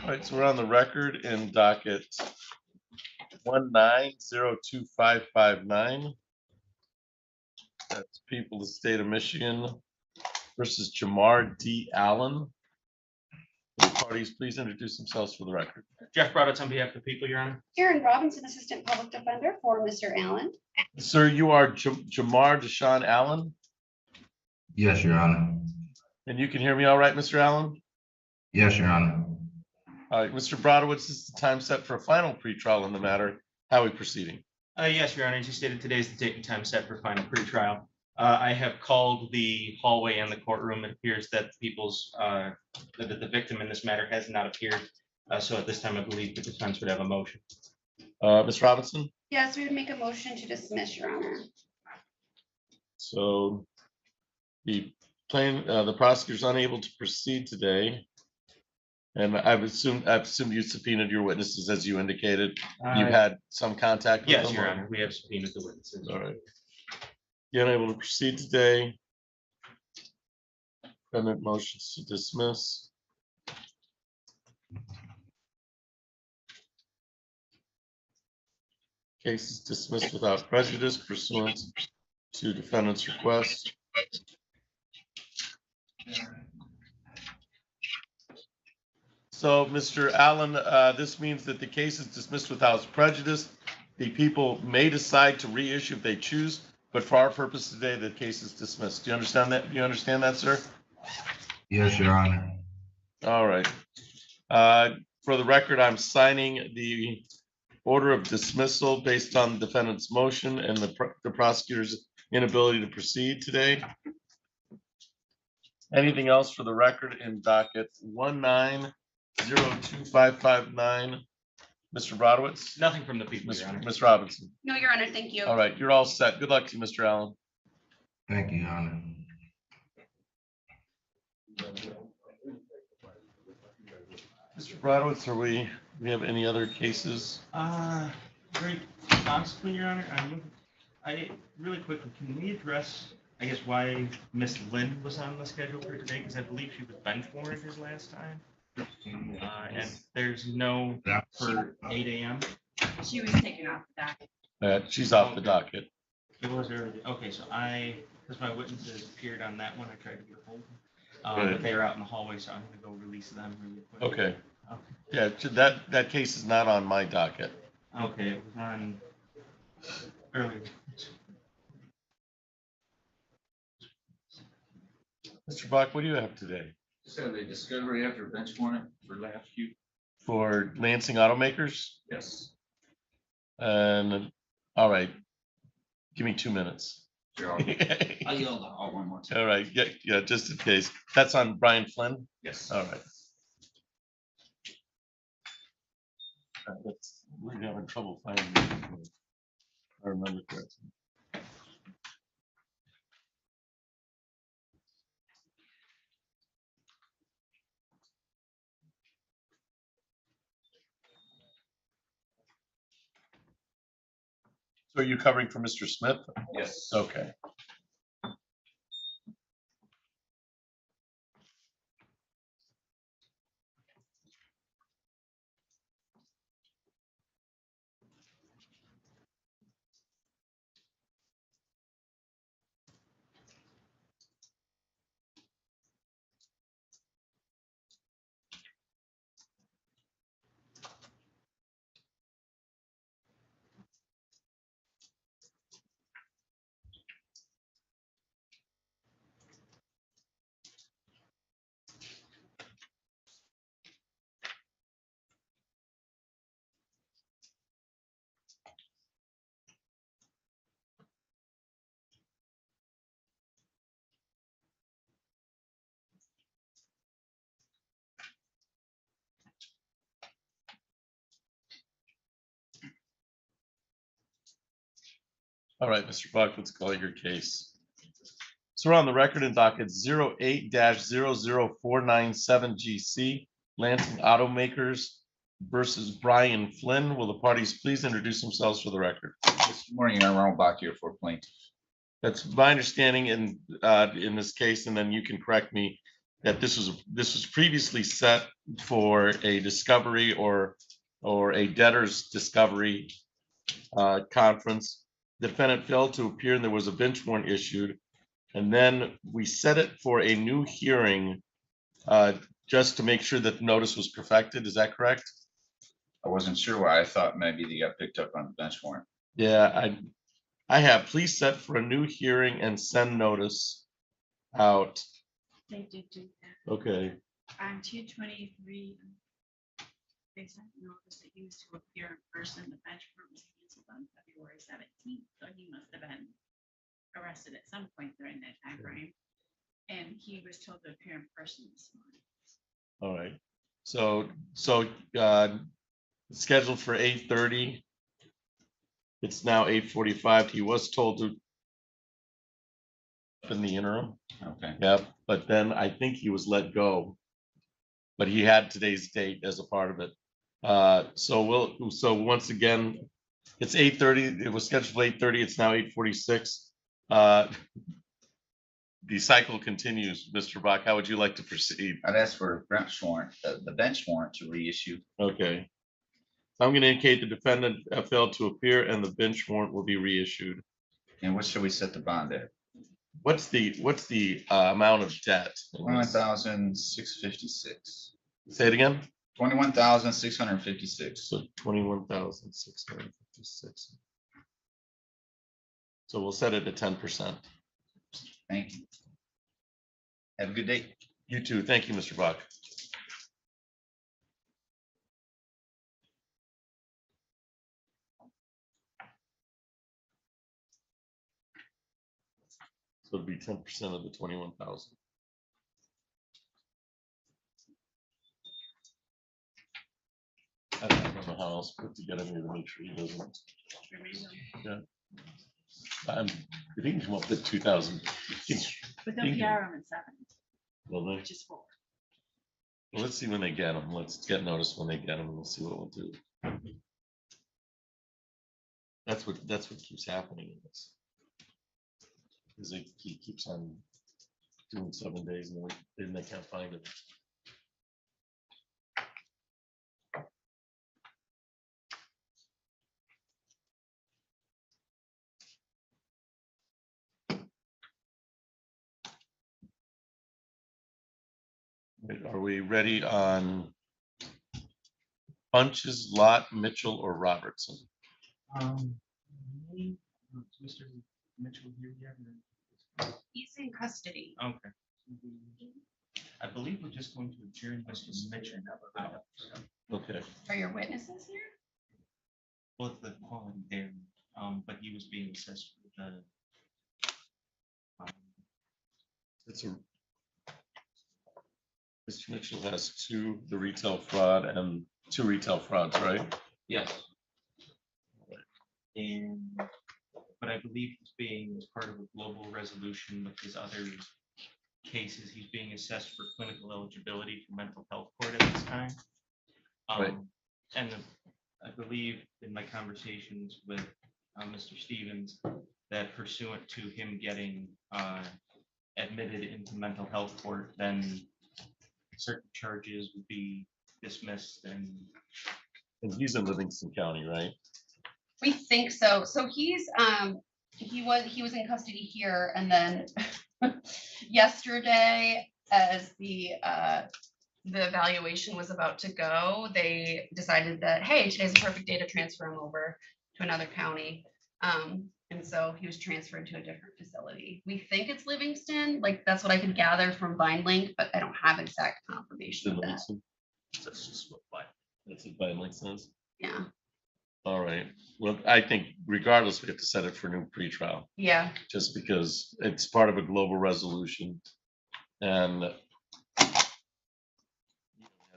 All right, so we're on the record in docket 1902559. That's people of the state of Michigan versus Jamar D. Allen. Will the parties please introduce themselves for the record? Jeff Broditz on behalf of the people, Your Honor. Karen Robinson, Assistant Public Defender for Mr. Allen. Sir, you are Jamar Deshaun Allen, Yes, Your Honor. and you can hear me all right, Mr. Allen? Yes, Your Honor. All right, Mr. Brodowitz, this is the time set for a final pretrial in the matter. How are we proceeding? Yes, Your Honor. As you stated, today is the date and time set for final pretrial. I have called the hallway and the courtroom. It appears that the victim in this matter has not appeared. So at this time, I believe the defense would have a motion. Ms. Robinson? Yes, we would make a motion to dismiss, Your Honor. So the prosecutor's unable to proceed today. And I've assumed you subpoenaed your witnesses as you indicated. You've had some contact with them? Yes, Your Honor. We have subpoenaed the witnesses. All right. You're unable to proceed today. Defendant motions to dismiss. Case is dismissed without prejudice pursuant to defendant's request. So, Mr. Allen, this means that the case is dismissed without prejudice. The people may decide to reissue if they choose, but for our purpose today, the case is dismissed. Do you understand that? Do you understand that, sir? Yes, Your Honor. All right. For the record, I'm signing the order of dismissal based on the defendant's motion and the prosecutor's inability to proceed today. Anything else for the record in docket 1902559? Mr. Brodowitz? Nothing from the people, Your Honor. Ms. Robinson? No, Your Honor, thank you. All right, you're all set. Good luck to you, Mr. Allen. Thank you, Your Honor. Mr. Brodowitz, we have any other cases? Very possibly, Your Honor. I really quickly, can we address, I guess, why Miss Lynn was on the schedule for today? Because I believe she was bench warranted last time. And there's no for 8 a.m. She was taken off the docket. She's off the docket. It was early. Okay, so because my witnesses appeared on that one, I tried to get a hold of them. Right. But they were out in the hallway, so I'm gonna go release them really quick. Okay. Okay. Yeah, that case is not on my docket. Okay, it was on earlier. Mr. Bach, what do you have today? Just have a discovery after bench warrant for last few. For Lansing Automakers? Yes. And, all right, give me 2 minutes. Sure. I'll yell the hall one more time. All right, yeah, just in case. That's on Brian Flynn? Yes. All right. We're having trouble finding it. If I remember correctly. So are you covering for Mr. Smith? Yes. Okay. All right, Mr. Buck, let's call your case. So we're on the record in docket 08-00497 GC, Lansing Automakers versus Brian Flynn. Will the parties please introduce themselves for the record? This morning, I'm Ronald Bach here for plaintiff. That's my understanding in this case, and then you can correct me, that this was previously set for a discovery or a debtor's discovery conference. The defendant failed to appear and there was a bench warrant issued. And then we set it for a new hearing just to make sure that the notice was perfected. Is that correct? I wasn't sure why. I thought maybe they got picked up on the bench warrant. Yeah, I have. Please set for a new hearing and send notice out. They did do that. Okay. On 223, they sent a notice that he was to appear in person. The bench warrant was canceled on February 17th, so he must have been arrested at some point during that time frame. And he was told to appear in person this morning. All right. So scheduled for 8:30. It's now 8:45. He was told to in the interim. Okay. Yep. But then I think he was let go. But he had today's date as a part of it. So once again, it's 8:30. It was scheduled for 8:30. It's now 8:46. The cycle continues. Mr. Bach, how would you like to proceed? I'd ask for a bench warrant, the bench warrant to reissue. Okay. I'm going to indicate the defendant failed to appear and the bench warrant will be reissued. And what should we set the bond at? What's the amount of debt? 21,656. Say it again. 21,656. So 21,656. So we'll set it at 10%. Thank you. Have a good day. You too. Thank you, Mr. Bach. So it'd be 10% of the 21,000. I don't know how else to put together here to make sure he doesn't. Yeah. I think he come up with 2,000. But they'll PR him in 7, Well, which is 4. well, let's see when they get them. Let's get notice when they get them and we'll see what we'll do. That's what keeps happening in this. Because he keeps on doing 7 days and then they can't find it. Are we ready on Bunches, Lot, Mitchell, or Robertson? Mr. Mitchell here yet? He's in custody. Okay. I believe we're just going to adjourn Mr. Mitchell. Okay. Are your witnesses here? Both the calling there, but he was being assessed with the. It's a. Mr. Mitchell has the retail fraud and 2 retail frauds, right? Yes. And, but I believe he's being, as part of a global resolution with his other cases, he's being assessed for clinical eligibility for mental health court at this time. Right. And I believe in my conversations with Mr. Stevens, that pursuant to him getting admitted into mental health court, then certain charges would be dismissed and he's in Livingston County, right? We think so. So he was in custody here, and then yesterday, as the evaluation was about to go, they decided that, hey, today's a perfect day to transfer him over to another county. And so he was transferred to a different facility. We think it's Livingston, like that's what I could gather from VineLink, but I don't have exact confirmation of that. That's just what VineLink says. Yeah. All right. Well, I think regardless, we have to set it for new pretrial, Yeah. just because it's part of a global resolution. And have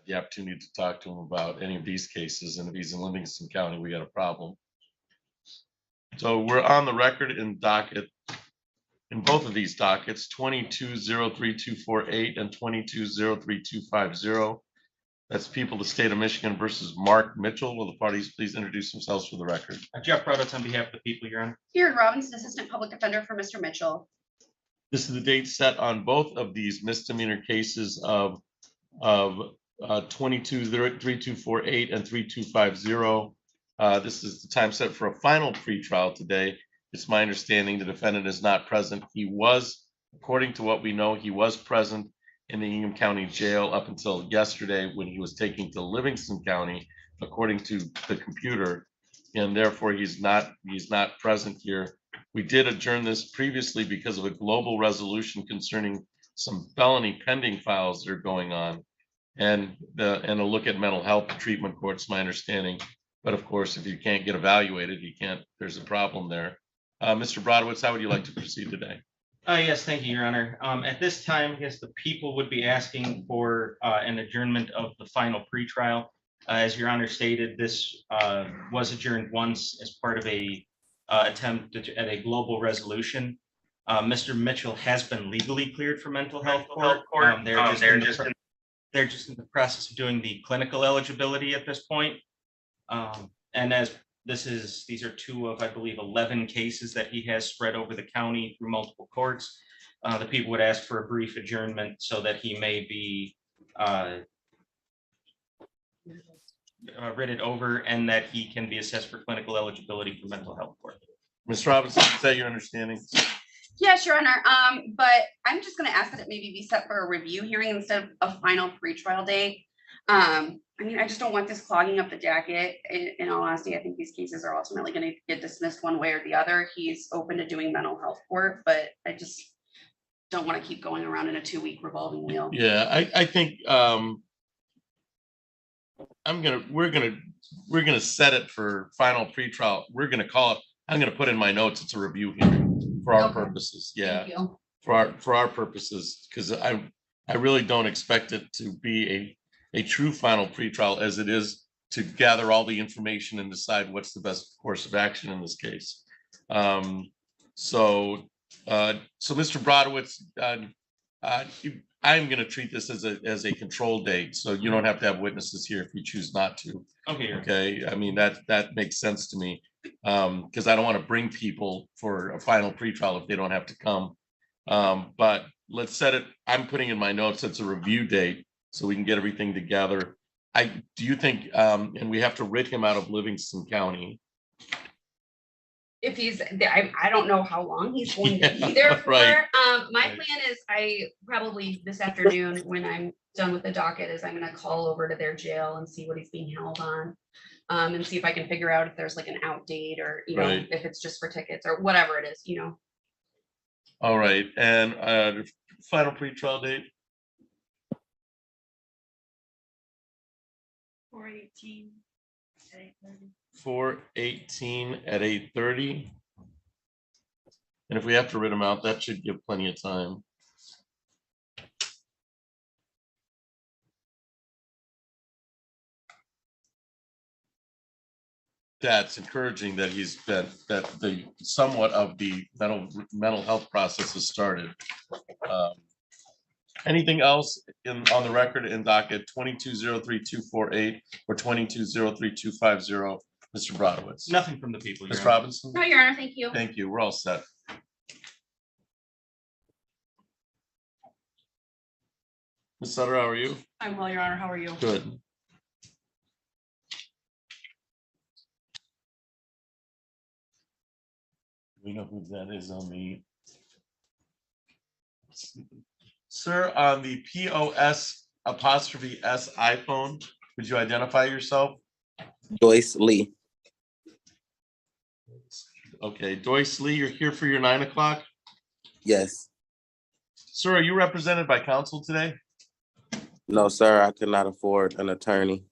the opportunity to talk to him about any of these cases. And if he's in Livingston County, we got a problem. So we're on the record in docket, in both of these dockets, 22-03248 and 22-03250. That's people, the state of Michigan versus Mark Mitchell. Will the parties please introduce themselves for the record? Jeff Broditz on behalf of the people, Your Honor. Karen Robinson, Assistant Public Defender for Mr. Mitchell. This is the date set on both of these misdemeanor cases of 22-3248 and 3250. This is the time set for a final pretrial today. It's my understanding the defendant is not present. He was, according to what we know, he was present in the Ingham County Jail up until yesterday when he was taken to Livingston County, according to the computer, and therefore he's not present here. We did adjourn this previously because of a global resolution concerning some felony pending files that are going on, and a look at mental health treatment courts, my understanding. But of course, if you can't get evaluated, you can't. There's a problem there. Mr. Brodowitz, how would you like to proceed today? Yes, thank you, Your Honor. At this time, I guess the people would be asking for an adjournment of the final pretrial. As Your Honor stated, this was adjourned once as part of a attempt at a global resolution. Mr. Mitchell has been legally cleared for mental health court. They're just in the process of doing the clinical eligibility at this point. And as these are two of, I believe, 11 cases that he has spread over the county through multiple courts. The people would ask for a brief adjournment so that he may be written over and that he can be assessed for clinical eligibility for mental health court. Ms. Robinson, is that your understanding? Yes, Your Honor. But I'm just going to ask that it maybe be set for a review hearing instead of a final pretrial date. I mean, I just don't want this clogging up the docket. In all honesty, I think these cases are ultimately going to get dismissed one way or the other. He's open to doing mental health court, but I just don't want to keep going around in a 2-week revolving wheel. Yeah, I think we're gonna set it for final pretrial. We're gonna call it. I'm gonna put in my notes. It's a review hearing for our purposes. Yeah, Thank you. for our purposes, because I really don't expect it to be a true final pretrial as it is to gather all the information and decide what's the best course of action in this case. So Mr. Brodowitz, I'm going to treat this as a control date, so you don't have to have witnesses here if you choose not to. Okay. Okay, I mean, that makes sense to me, because I don't want to bring people for a final pretrial if they don't have to come. But let's set it. I'm putting in my notes it's a review date so we can get everything together. Do you think, and we have to writ him out of Livingston County? If he's, I don't know how long he's going to Yeah, be there for. right. My Right. plan is I probably this afternoon when I'm done with the docket is I'm going to call over to their jail and see what he's being held on. And see if I can figure out if there's like an out date or, you know, Right. if it's just for tickets or whatever it is, you know. All right, and the final pretrial date? 4/18 at 8:30. 4/18 at 8:30. And if we have to writ them out, that should give plenty of time. That's encouraging that that the somewhat of the mental health process has started. Anything else on the record in docket 22-03248 or 22-03250, Mr. Brodowitz? Nothing from the people. Ms. Your Honor. Robinson? No, Your Honor, thank you. Thank you. We're all set. Ms. Sutter, how are you? I'm well, Your Honor. How are you? Good. We know who that is on the. Sir, on the POS apostrophe S iPhone, would you identify yourself? Joyce Lee. Okay, Joyce Lee, you're here for your 9 o'clock. Yes. Sir, are you represented by counsel today? No, sir, I could not afford an attorney.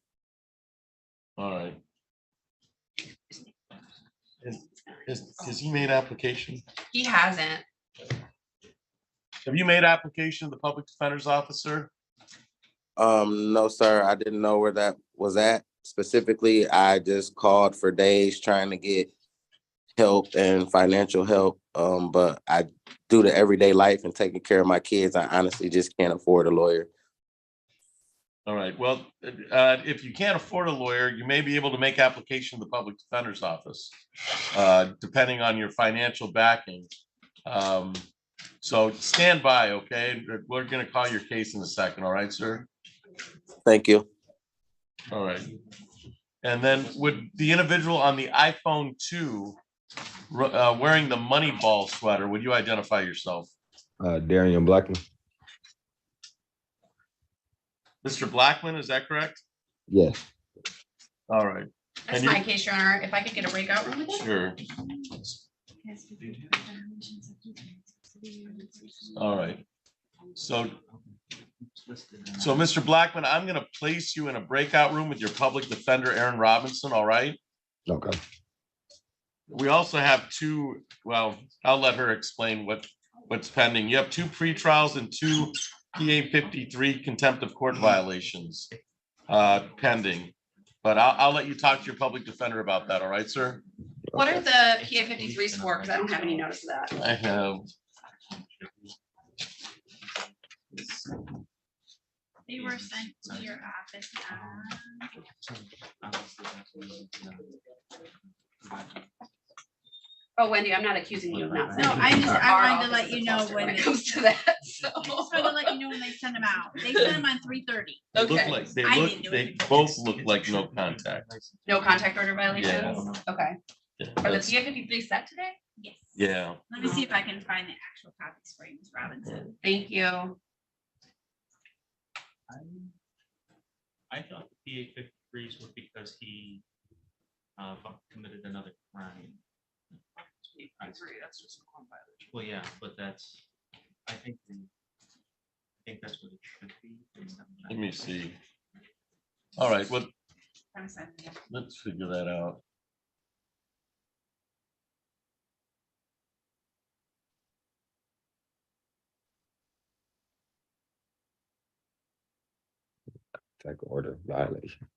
All right. Has he made application? He hasn't. Have you made application to the public defender's office, sir? No, sir, I didn't know where that was at. Specifically, I just called for days trying to get help and financial help. But I do the everyday life and taking care of my kids. I honestly just can't afford a lawyer. All right. Well, if you can't afford a lawyer, you may be able to make application to the public defender's office, depending on your financial backing. So stand by, okay? We're going to call your case in a second. All right, sir? Thank you. All right. And then would the individual on the iPhone 2 wearing the Moneyball sweater, would you identify yourself? Darian Blackman. Mr. Blackman, is that correct? Yes. All right. That's And you- my case, Your Honor. If I could get a breakout room with you? Sure. All right. So, Mr. Blackman, I'm going to place you in a breakout room with your public defender, Aaron Robinson. All right. Okay. We also have two, well, I'll let her explain what's pending. You have two pretrials and two PA 53 contempt of court violations pending. But I'll let you talk to your public defender about that. All right, sir? What are the PA 53s for? Because I don't have any notice of that. I have. They were sent to your office. Oh, Wendy, I'm not accusing you of not No, sending. I wanted to let you know when it it comes to that. So. I just wanted to let you know when they send them out. They send them on 3:30. They look Okay. like I didn't do they it. both look like no contact. No contact order violations? Yeah. Okay. Yeah, Are the that's- PA 53 set today? Yes. yeah. Let me see if I can find the actual copies for you, Ms. Robinson. Thank you. I thought the PA 53s were because he committed another crime. That's just a crime violation. Well, yeah, but I think that's what it should be. Let me see. All right, well, I'm sending you. let's figure that out. Take order violation.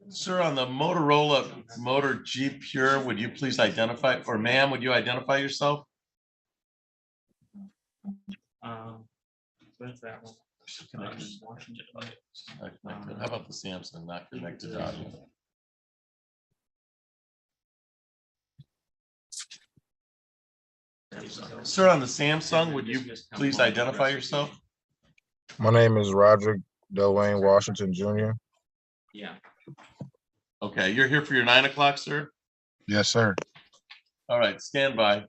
Sir, on the Motorola Motor G Pure, would you please identify, or ma'am, would you identify yourself? That's that one. Connected. Washington. Not connected. How about the Samsung not connected to audio? Sir, on the Samsung, would you please identify yourself? My name is Roderick Delwayne Washington Jr. Yeah. Okay, you're here for your 9 o'clock, sir? Yes, sir. All right, stand by.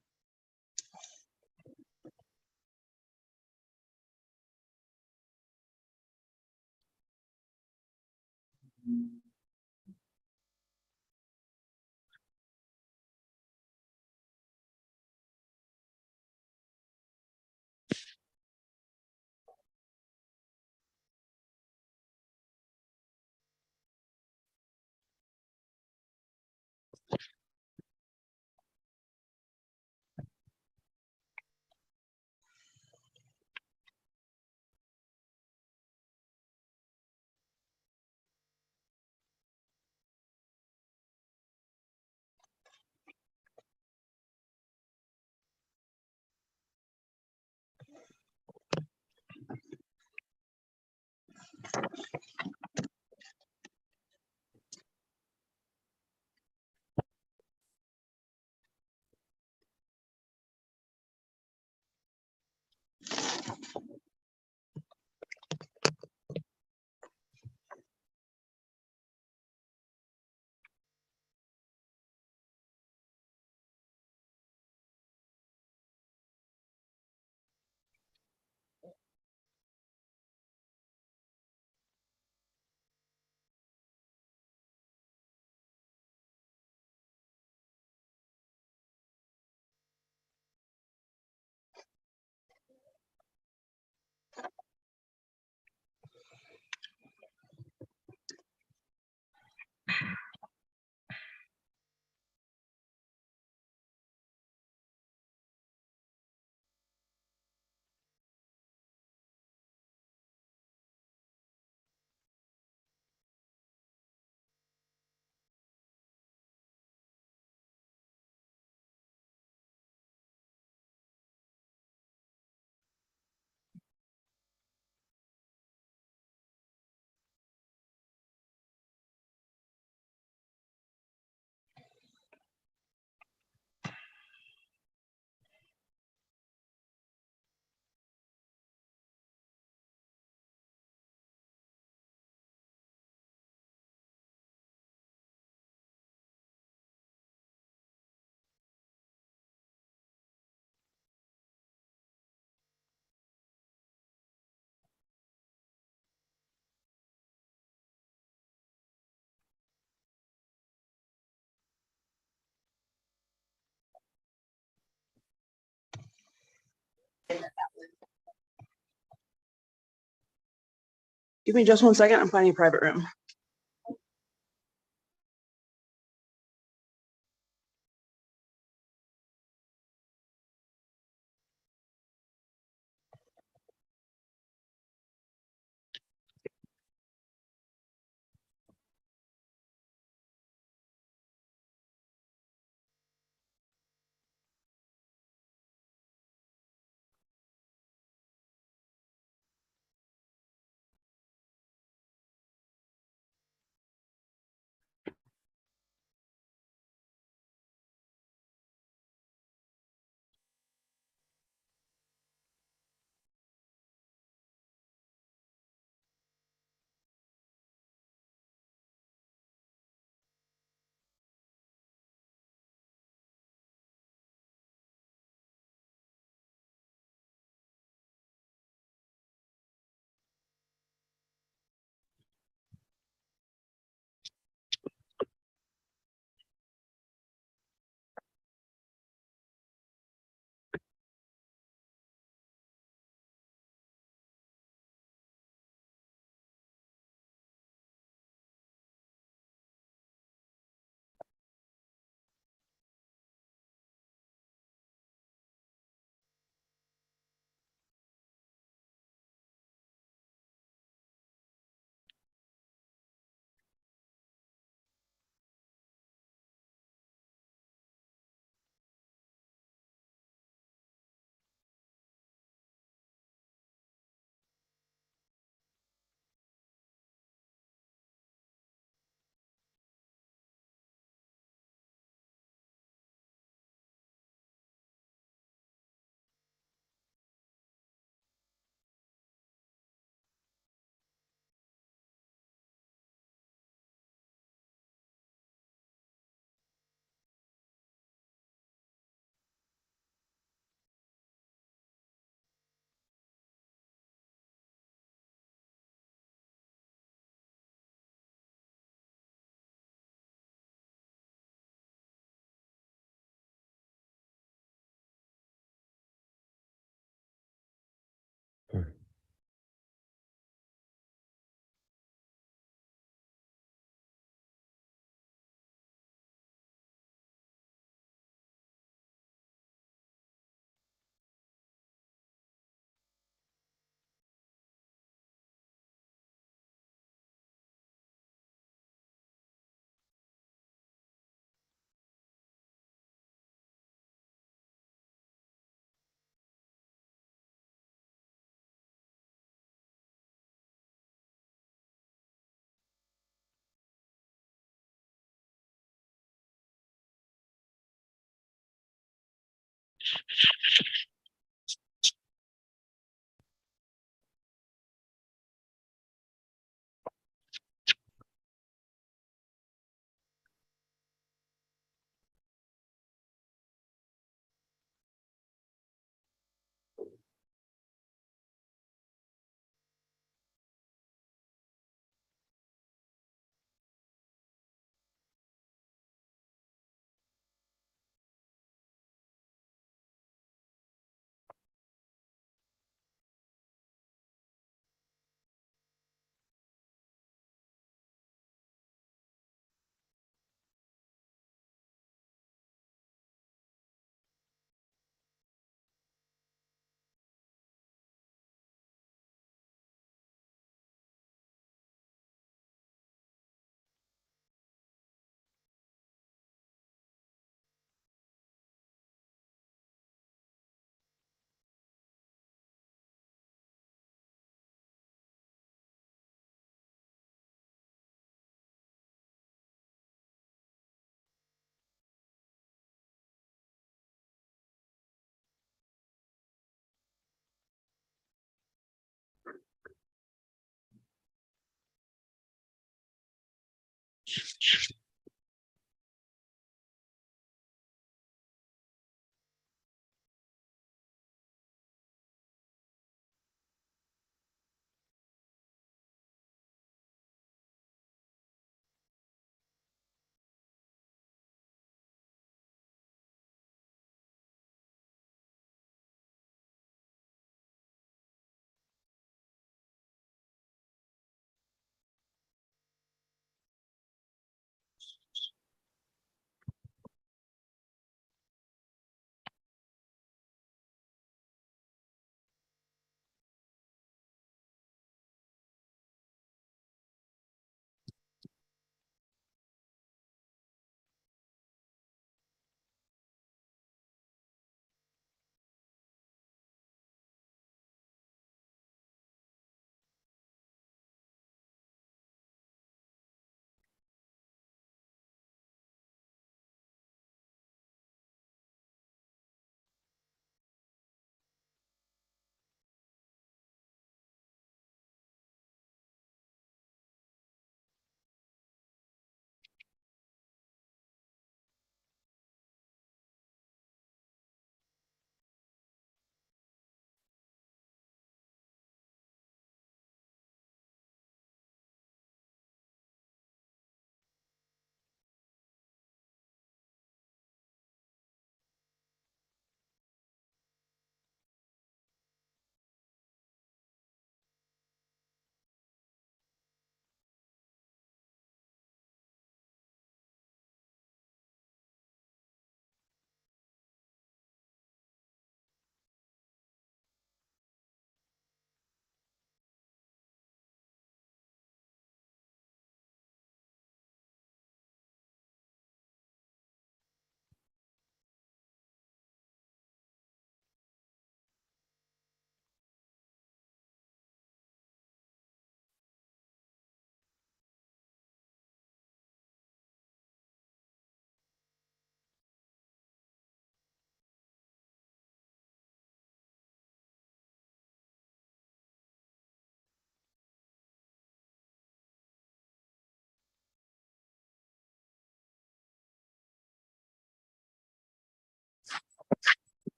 Give me just 1 second. I'm finding a private room.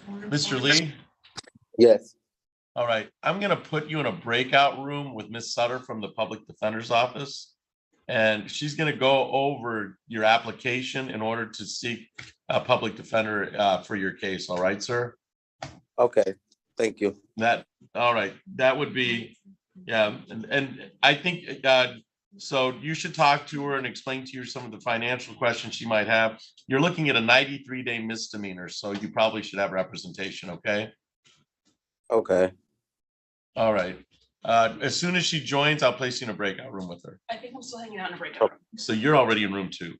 Mr. Lee? Yes. All right, I'm gonna put you in a breakout room with Miss Sutter from the Public Defender's Office. And she's gonna go over your application in order to seek a public defender for your case. All right, sir? Okay. Thank you. All right, that would be, yeah, and I think, so you should talk to her and explain to her some of the financial questions she might have. You're looking at a 93-day misdemeanor, so you probably should have representation, okay? Okay. All right. As soon as she joins, I'll place you in a breakout room with her. I think I'm still hanging out in a breakout room. So you're already in room 2.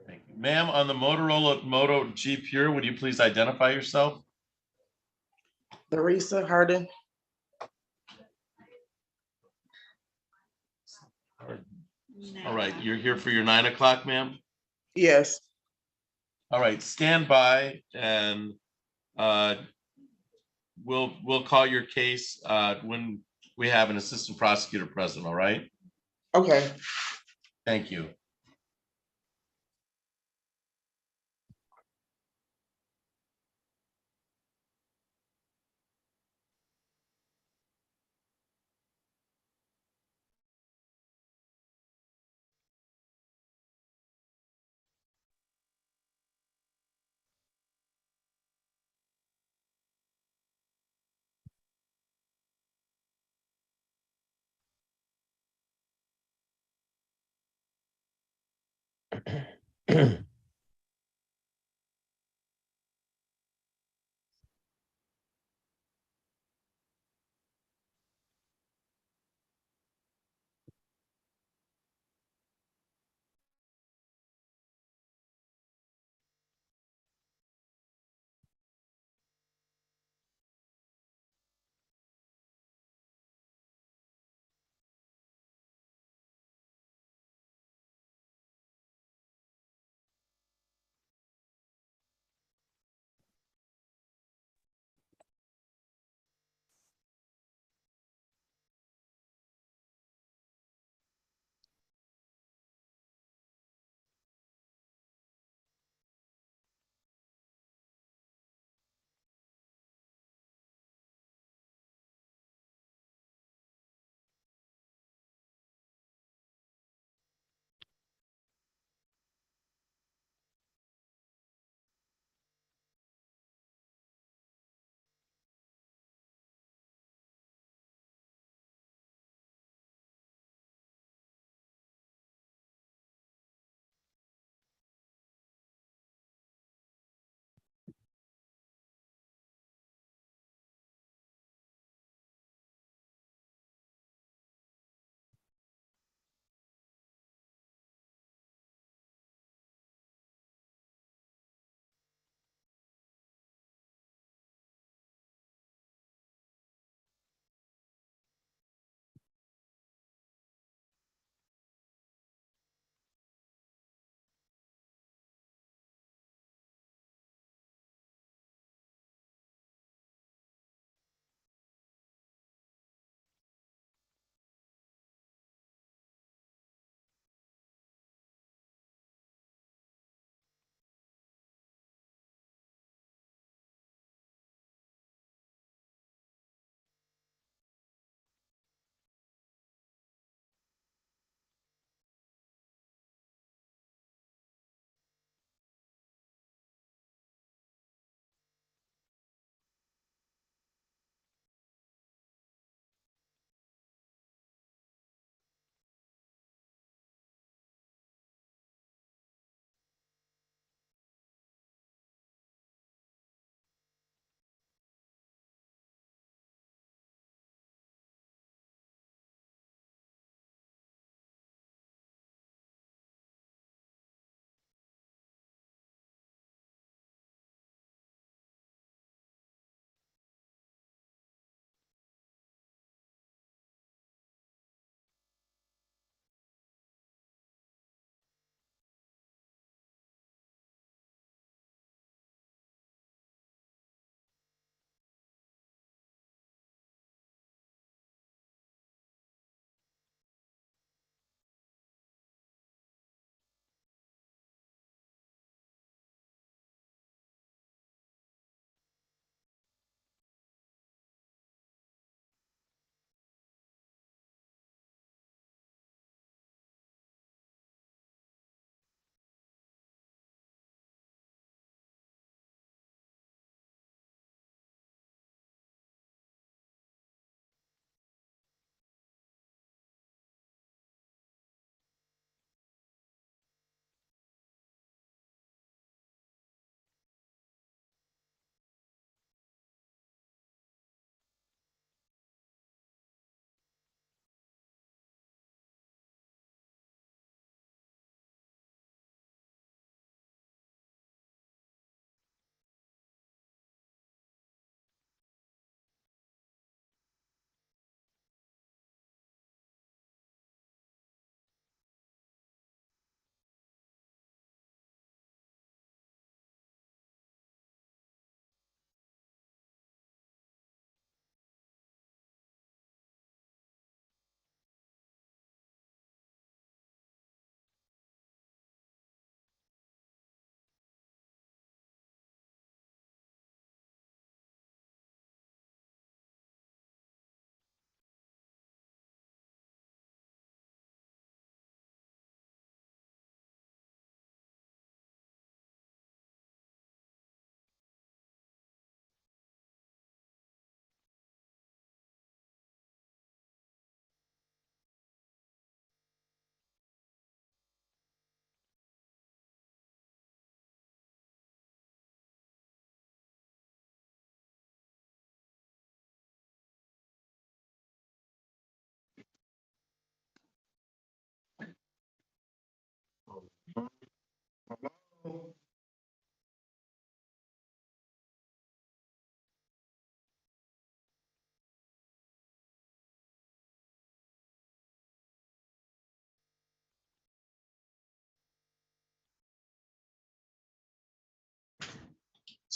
Thank you. Ma'am, on the Motorola Moto G Pure, would you please identify yourself? Larissa Harden. All right, you're here for your 9 o'clock, ma'am? Yes. All right, stand by and we'll call your case when we have an assistant prosecutor present, all right? Okay. Thank you.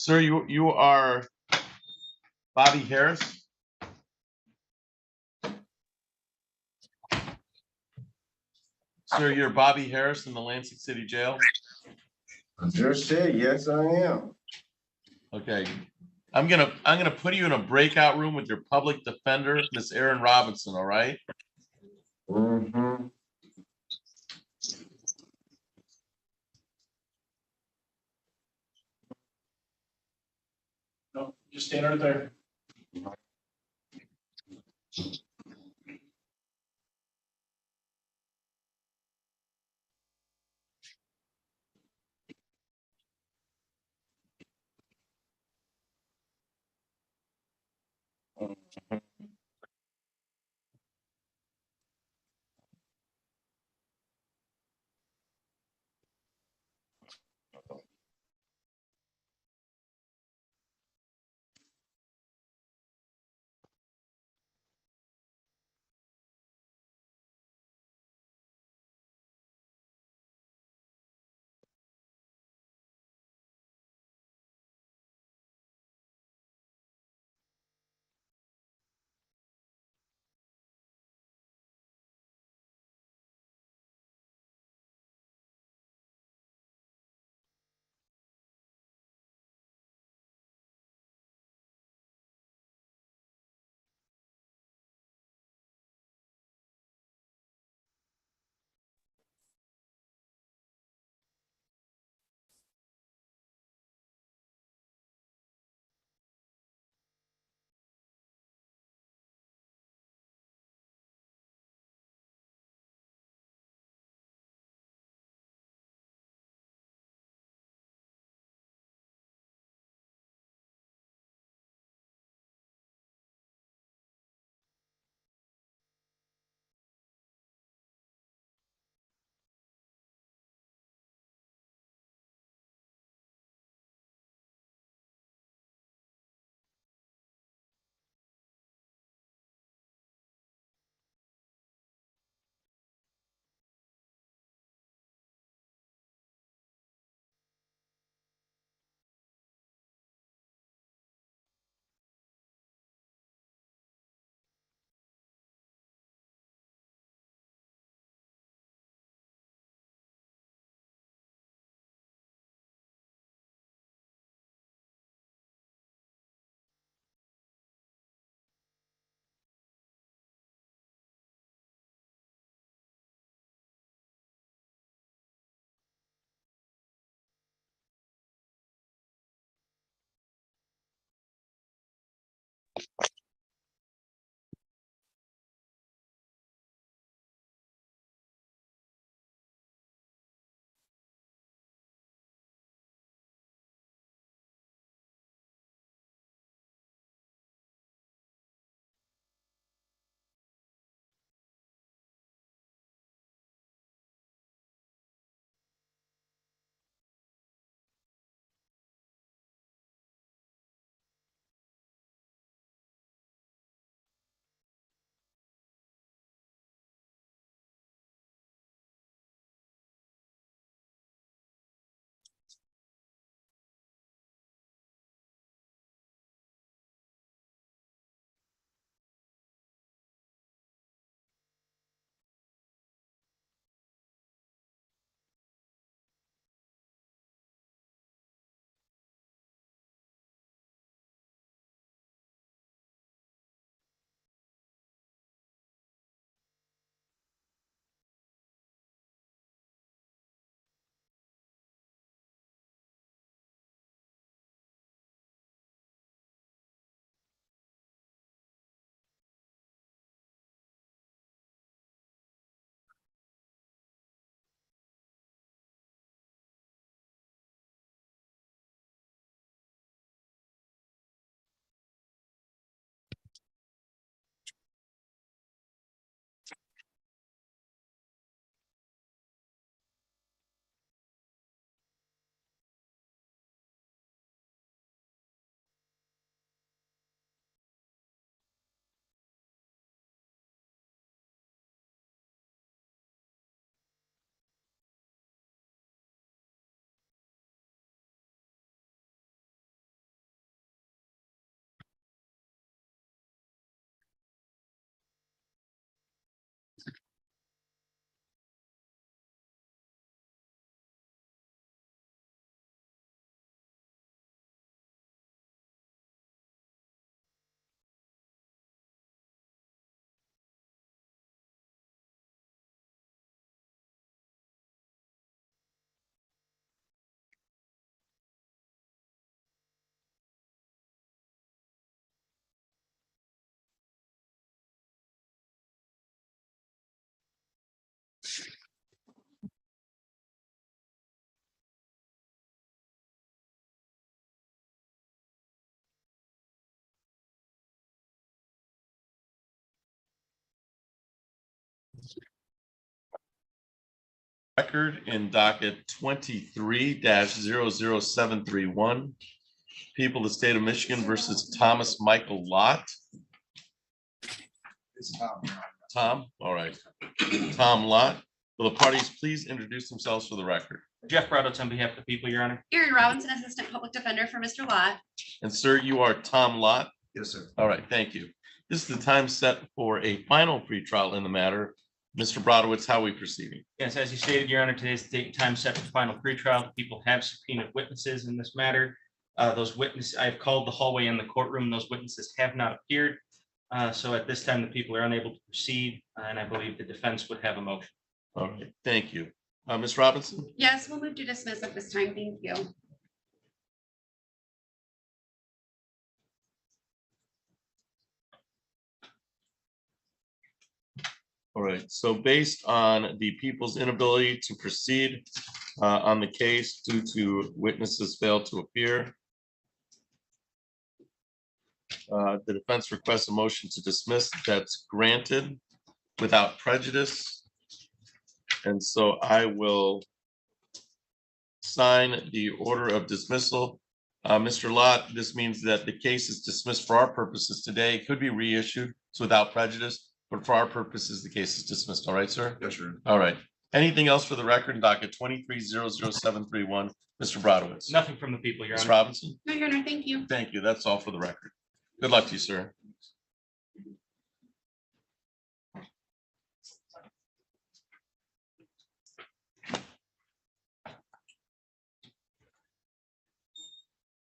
Sir, you are Bobby Harris? Sir, you're Bobby Harris in the Lansing City Jail? I just said, yes, I am. Okay. I'm gonna put you in a breakout room with your public defender, Miss Erin Robinson, all right? Mm-hmm. No, just stand right there. Record in docket 23-00731. People of the state of Michigan versus Thomas Michael Lott. Tom, all right. Tom Lott. Will the parties please introduce themselves for the record? Jeff Braddock on behalf of the people, Your Honor. Erin Robinson, Assistant Public Defender for Mr. Lott. And sir, you are Tom Lott? Yes, sir. All right, thank you. This is the time set for a final pretrial in the matter. Mr. Brodowitz, how are we proceeding? Yes, as you stated, Your Honor, today's date and time set for final pretrial. The people have subpoenaed witnesses in this matter. Those witnesses, I've called the hallway in the courtroom. Those witnesses have not appeared. So at this time, the people are unable to proceed, and I believe the defense would have a motion. All right, thank you. Ms. Robinson? Yes, we'll move to dismiss at this time. Thank you. All right, so based on the people's inability to proceed on the case due to witnesses failed to appear, the defense requests a motion to dismiss. That's granted without prejudice. And so I will sign the order of dismissal. Mr. Lott, this means that the case is dismissed for our purposes today. It could be reissued, so without prejudice, but for our purposes, the case is dismissed. All right, sir? Yes, sir. All right. Anything else for the record in docket 23-00731? Mr. Brodowitz? Nothing from the people, Your Ms. Honor. Robinson? No, Your Honor, thank you. Thank you. That's all for the record. Good luck to you, sir.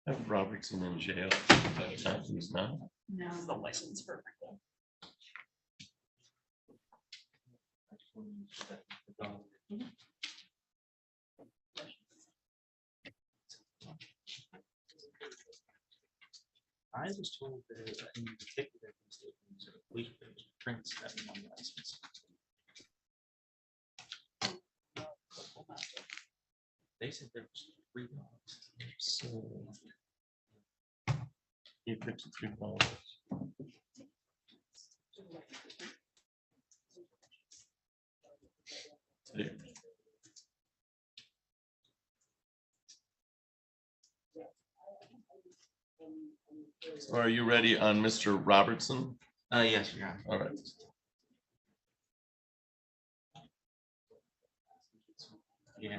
Have Robertson in jail. He's not. No. The license for. I was told that in particular, police prints that one license. They said there was 3 dogs. So. 853 dollars. So are you ready on Mr. Robertson? Yes, Your Honor. All right. Yeah.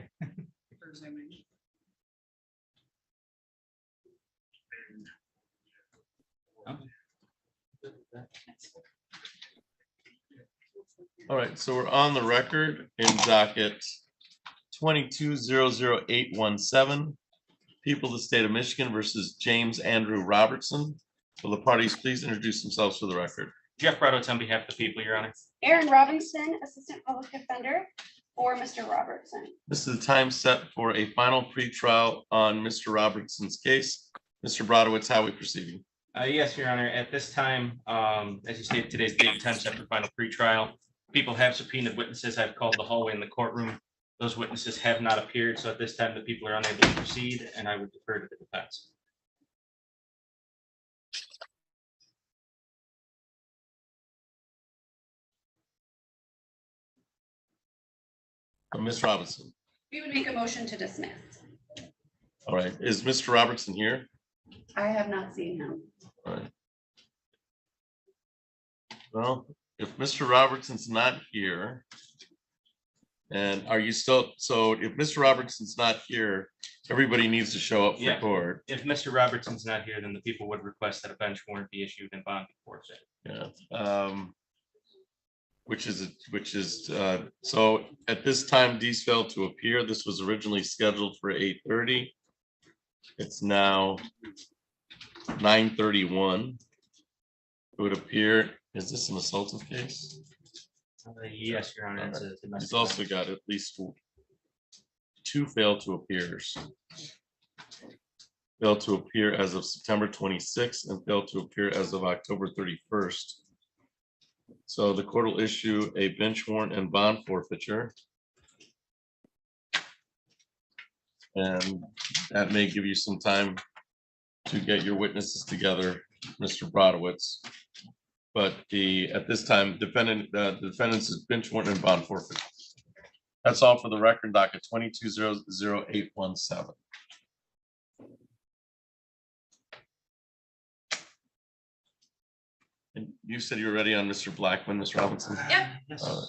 All right, so we're on the record in docket 22-00817. People of the state of Michigan versus James Andrew Robertson. Will the parties please introduce themselves for the record? Jeff Braddock on behalf of the people, Your Honor. Erin Robinson, Assistant Public Defender for Mr. Robertson. This is the time set for a final pretrial on Mr. Robertson's case. Mr. Brodowitz, how are we proceeding? Yes, Your Honor. At this time, as you stated, today's date and time set for final pretrial. People have subpoenaed witnesses. I've called the hallway in the courtroom. Those witnesses have not appeared. So at this time, the people are unable to proceed, and I would defer to the defense. Ms. Robinson. We would make a motion to dismiss. All right, is Mr. Robertson here? I have not seen him. All right. Well, if Mr. Robertson's not here, and are you still, so if Mr. Robertson's not here, everybody needs to show up for Yeah. court. If Mr. Robertson's not here, then the people would request that a bench warrant be issued and bond be forfeited. Yeah. Which is, so at this time, these failed to appear. This was originally scheduled for 8:30. It's now 9:31. It would appear, is this an assaultive case? Yes, Your Honor. It's a He's domestic also violence. got at least 2 failed to appears. Failed to appear as of September 26th and failed to appear as of October 31st. So the court will issue a bench warrant and bond forfeiture. And that may give you some time to get your witnesses together, Mr. Brodowitz. But at this time, the defendant's bench warrant and bond forfeit. That's all for the record docket 22000817. And you said you were ready on Mr. Blackman, Ms. Robinson? Yep. Yes. All right.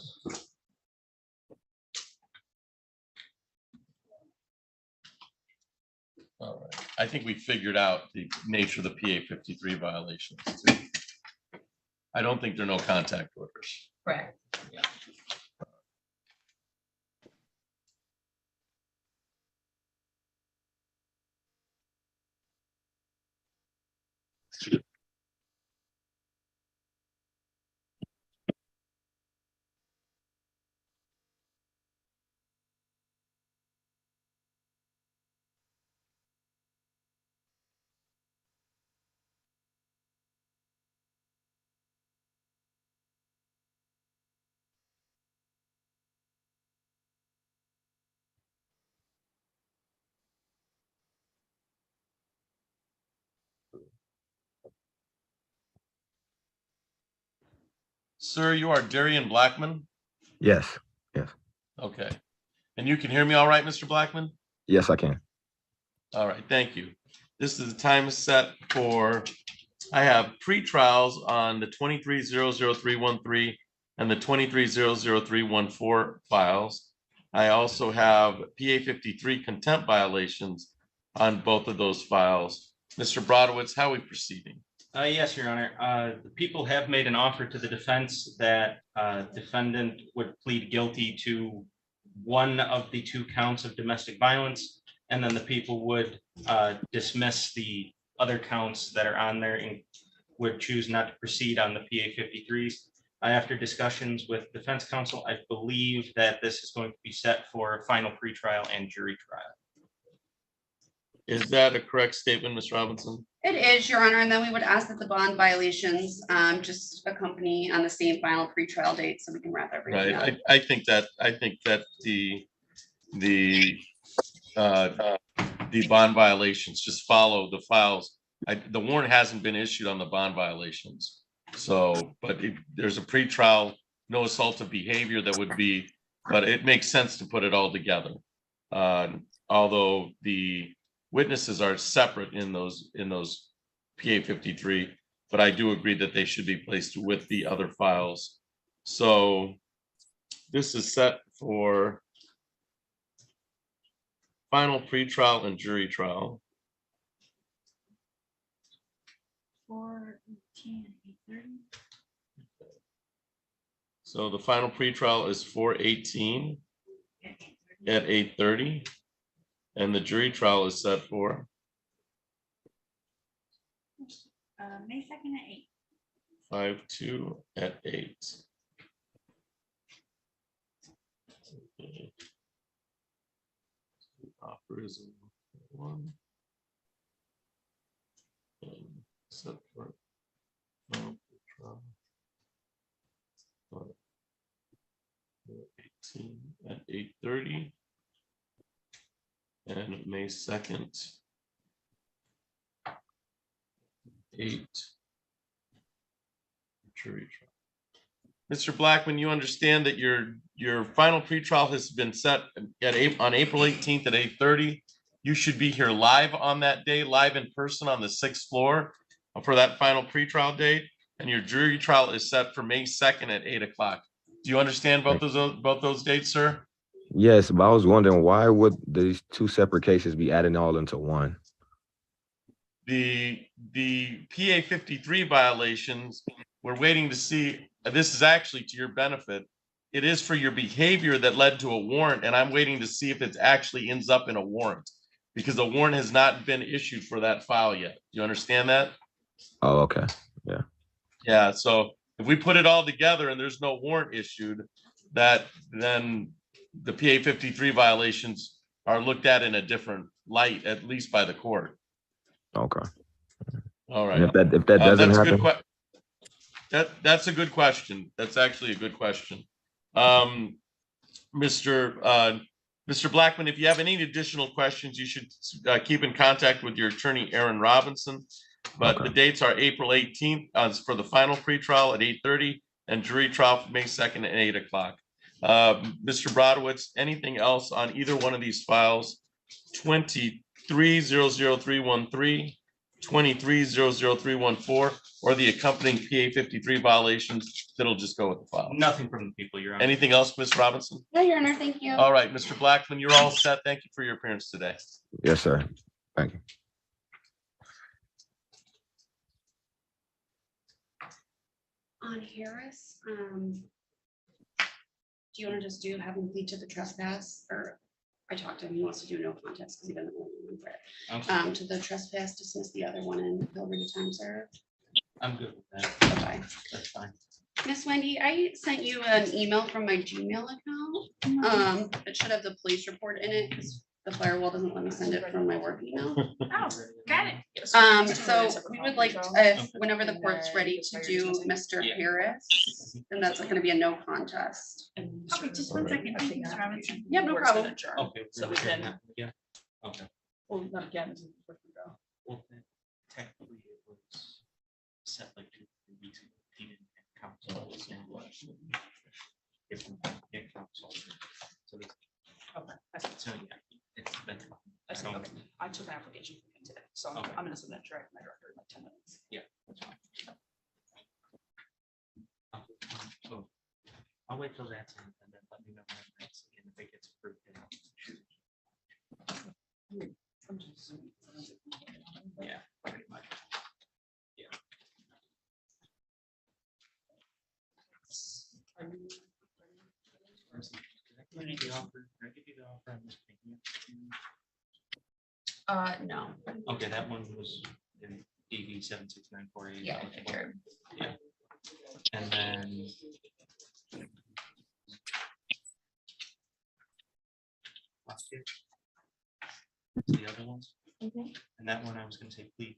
All right. I think we figured out the nature of the PA 53 violations. I don't think there are no contact orders. Correct. Sir, you are Darian Blackman? Yes. Yes. Okay. And you can hear me all right, Mr. Blackman? Yes, I can. All right, thank you. This is the time set for, I have pre-trials on the 23-00313 and the 23-00314 files. I also have PA 53 contempt violations on both of those files. Mr. Brodowitz, how are we proceeding? Yes, Your Honor. The people have made an offer to the defense that defendant would plead guilty to one of the 2 counts of domestic violence, and then the people would dismiss the other counts that are on there and would choose not to proceed on the PA 53s. After discussions with defense counsel, I believe that this is going to be set for final pretrial and jury trial. Is that a correct statement, Ms. Robinson? It is, Your Honor, and then we would ask that the bond violations just accompany on the same final pretrial date so we can wrap everything up. Right. I think that the bond violations just follow the files. The warrant hasn't been issued on the bond violations. So, but if there's a pretrial, no assaultive behavior that would be, but it makes sense to put it all together. Although the witnesses are separate in those PA 53, but I do agree that they should be placed with the other files. So this is set for final pretrial and jury trial. 4:18 and 8:30. So the final pretrial is 4/18 at 8:30, and the jury trial is set for May 2nd at 8. 5/2 at 8. Okay. Offer is 1. And set for final pretrial. 18 at 8:30. And May 2nd, 8. Jury trial. Mr. Blackman, you understand that your final pretrial has been set on April 18th at 8:30. You should be here live on that day, live in person on the 6th floor for that final pretrial date. And your jury trial is set for May 2nd at 8 o'clock. Do you understand both those dates, sir? Yes, but I was wondering, why would these 2 separate cases be added all into one? The PA 53 violations, we're waiting to see. This is actually to your benefit. It is for your behavior that led to a warrant, and I'm waiting to see if it actually ends up in a warrant, because a warrant has not been issued for that file yet. Do you understand that? Oh, okay. Yeah. Yeah. So if we put it all together and there's no warrant issued, then the PA 53 violations are looked at in a different light, at least by the court. Okay. All right. And if that doesn't that's happen, a good that's a good question. That's actually a good question. Mr. Blackman, if you have any additional questions, you should keep in contact with your attorney, Aaron Robinson. But Okay. the dates are April 18th for the final pretrial at 8:30 and jury trial May 2nd at 8 o'clock. Mr. Brodowitz, anything else on either one of these files? 23-00313, 23-00314, or the accompanying PA 53 violations that'll just go with the file? Nothing from the people, Your Honor. Anything else, Ms. Robinson? No, Your Honor, thank you. All right, Mr. Blackman, you're all set. Thank you for your appearance today. Yes, sir. Thank you. On Harris, do you want to just have him plead to the trespass, or I talked to him, he wants to do no contest because he doesn't want to for it. I'm To the trespass, dismiss the other one and he'll read the time served. good with that. Okay. That's fine. Miss Wendy, I sent you an email from my Gmail account. It should have the police report in it because the firewall doesn't let me send it from my work email. Oh, got it. So we would like, whenever the court's ready to do Mr. Harris, then that's gonna be a no contest. Okay, just one second. Thank you, Ms. Robinson. Yeah, no problem. Okay. So we can- Yeah. Okay. Well, not again. Well, then technically it was set like 2 weeks ago. He didn't have counsel. If we get counsel. So it's- Okay, I see. so, yeah, it's been. I see. Okay. I took an application from him today, so Okay. I'm gonna submit it right to my director in like 10 minutes. So I'll wait till that's in and then let me know when that's in, if it gets approved. then I'll shoot it. I'm just assuming. Yeah, pretty much. Yeah. Can I give you the offer? Can I give you the offer on this thing? No. Okay, that one was in EV 76948. Yeah, I figured. Yeah. And then. Last year. The other ones. And that one I was gonna say plead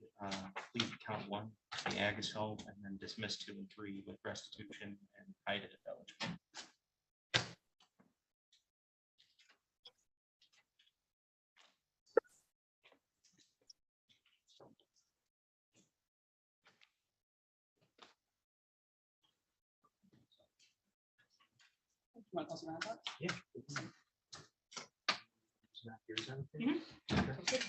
count 1, the ag assault, and then dismiss 2 and 3 with restitution and hide it if eligible. You want to call someone else? Yeah. It's not yours, anything? Okay.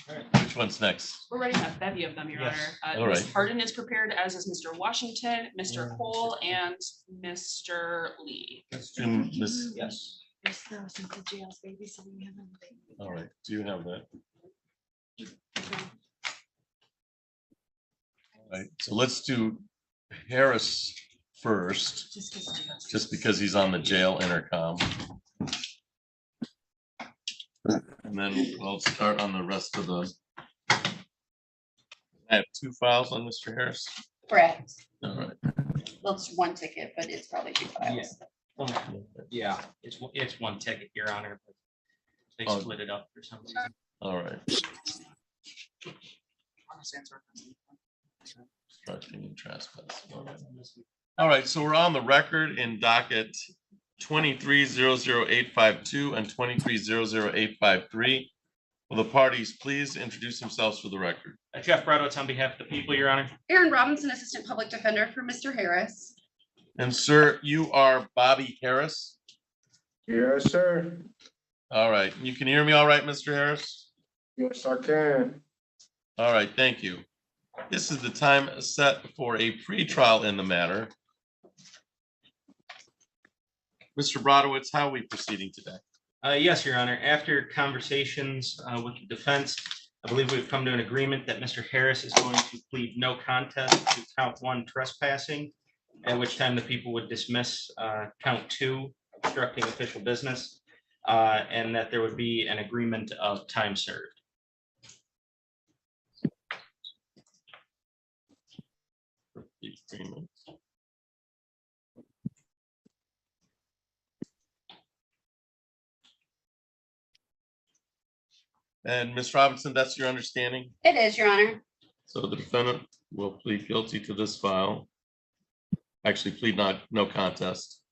All right. Which one's next? We're writing a bevy of them, Your Yes. Honor. All Ms. right. Harden is prepared, as is Mr. Washington, Mr. Cole, and Mr. Lee. Let's do this. Yes. Yes, though, since the jail's babysitting him and they- All right, do you have that? All right, so let's do Harris first, Just 'cause- just because he's on the jail intercom. And then we'll start on the rest of the. I have 2 files on Mr. Harris. Correct. All right. Well, it's one ticket, but it's probably 2 files. Yeah, it's one ticket, Your Honor. But they Oh. split it up for some reason. All right. Honest answer. Obstructing and trespass. All right, so we're on the record in docket 23-00852 and 23-00853. Will the parties please introduce themselves for the record? Jeff Brodowitz on behalf of the people, Your Honor. Aaron Robinson, Assistant Public Defender for Mr. Harris. And sir, you are Bobby Harris? Yes, sir. All right, you can hear me all right, Mr. Harris? Yes, I can. All right, thank you. This is the time set for a pretrial in the matter. Mr. Brodowitz, how are we proceeding today? Yes, Your Honor. After conversations with the defense, I believe we've come to an agreement that Mr. Harris is going to plead no contest to count 1 trespassing, at which time the people would dismiss count 2 obstructing official business, and that there would be an agreement of time served. The agreement. And Ms. Robinson, that's your understanding? It is, Your Honor. So the defendant will plead guilty to this file. Actually plead no contest.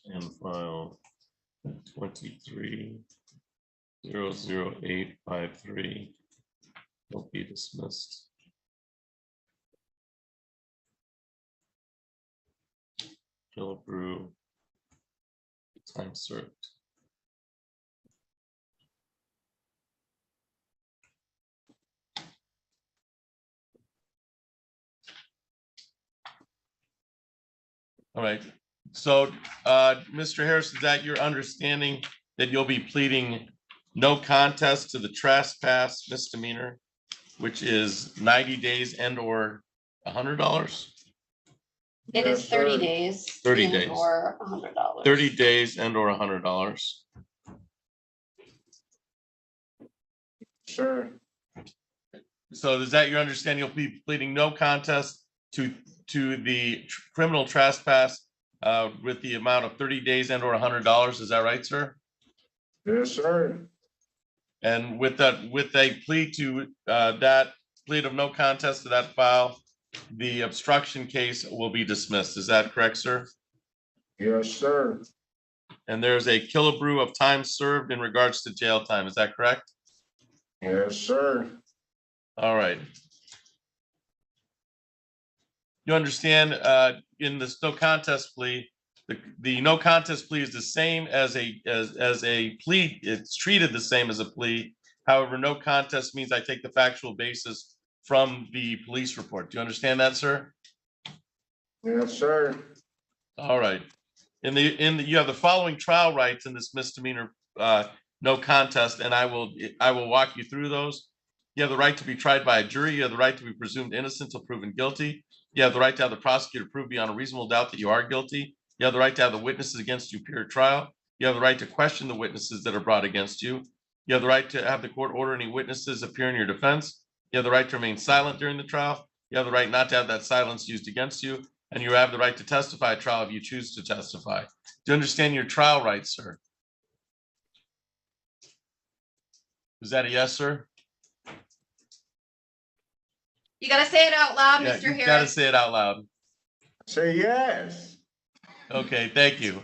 And file 23-00852 00853 will be dismissed. Killebrew, time served. All right, so Mr. Harris, is that your understanding that you'll be pleading no contest to the trespass misdemeanor, which is 90 days and or $100? It Yes, is 30 sir. days. 30 and days. Or $100. 30 days and or $100. Sure. So is that your understanding? You'll be pleading no contest to the criminal trespass with the amount of 30 days and or $100. Is that right, sir? Yes, sir. And with a plea to that plea of no contest to that file, the obstruction case will be dismissed. Is that correct, sir? Yes, sir. And there's a killebrew of time served in regards to jail time. Is that correct? Yes, sir. All right. You understand in this no contest plea, the no contest plea is the same as a plea. It's treated the same as a plea. However, no contest means I take the factual basis from the police report. Do you understand that, sir? Yes, sir. All right. You have the following trial rights in this misdemeanor no contest, and I will walk you through those. You have the right to be tried by a jury. You have the right to be presumed innocent until proven guilty. You have the right to have the prosecutor prove beyond a reasonable doubt that you are guilty. You have the right to have the witnesses against you appear at trial. You have the right to question the witnesses that are brought against you. You have the right to have the court order any witnesses appear in your defense. You have the right to remain silent during the trial. You have the right not to have that silence used against you. And you have the right to testify at trial if you choose to testify. Do you understand your trial rights, sir? Is that a yes, sir? You gotta say it out loud, Yeah, Mr. you Harris. gotta say it out loud. Say yes. Okay, thank you.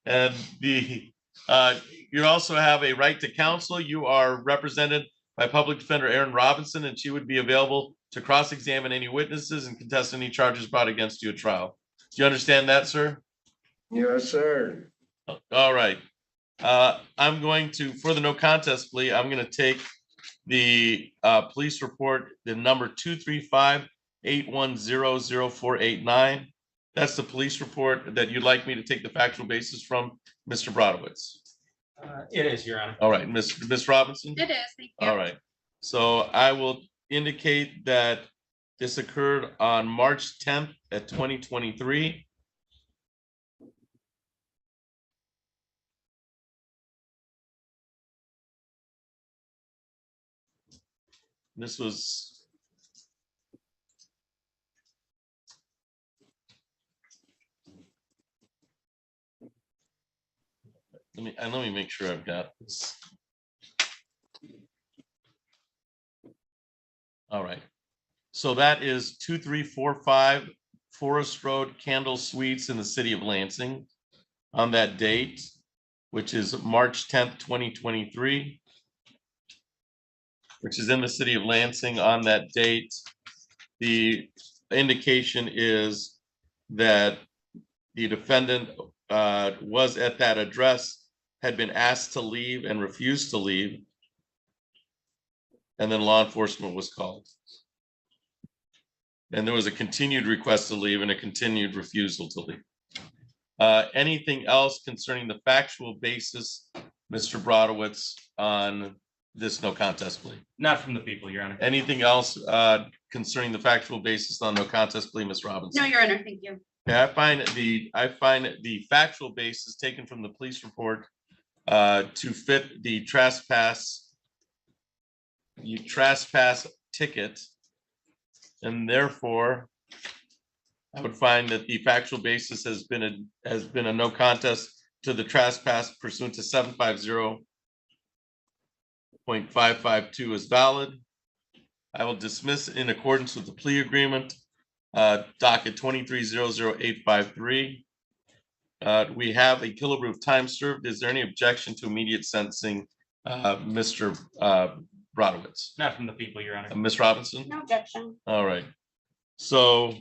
And you also have a right to counsel. You are represented by Public Defender Erin Robinson, and she would be available to cross-examine any witnesses and contest any charges brought against you at trial. Do you understand that, sir? Yes, sir. All right. I'm going to, for the no contest plea, I'm going to take the police report, the number 235-810-0489. That's the police report that you'd like me to take the factual basis from, Mr. Brodowitz. It is, Your Honor. All right, Miss Robinson. It is, thank you. All right. So I will indicate that this occurred on March 10th at 2023. This was let me make sure I've got this. All right. So that is 2345 Forest Road, Candle Suites in the city of Lansing on that date, which is March 10th, 2023. Which is in the city of Lansing on that date. The indication is that the defendant was at that address, had been asked to leave and refused to leave. And then law enforcement was called. And there was a continued request to leave and a continued refusal to leave. Anything else concerning the factual basis, Mr. Brodowitz, on this no contest plea? Not from the people, Your Honor. Anything else concerning the factual basis on no contest plea, Ms. Robinson? No, Your Honor, thank you. Yeah, I find the factual basis taken from the police report to fit the trespass ticket, and therefore I would find that the factual basis has been a no contest to the trespass pursuant to 750.552 is valid. I will dismiss in accordance with the plea agreement, docket 2300853. We have a killebrew of time served. Is there any objection to immediate sentencing Mr. Brodowitz, Not from the people, Your Honor. Ms. Robinson? No objection. All right. So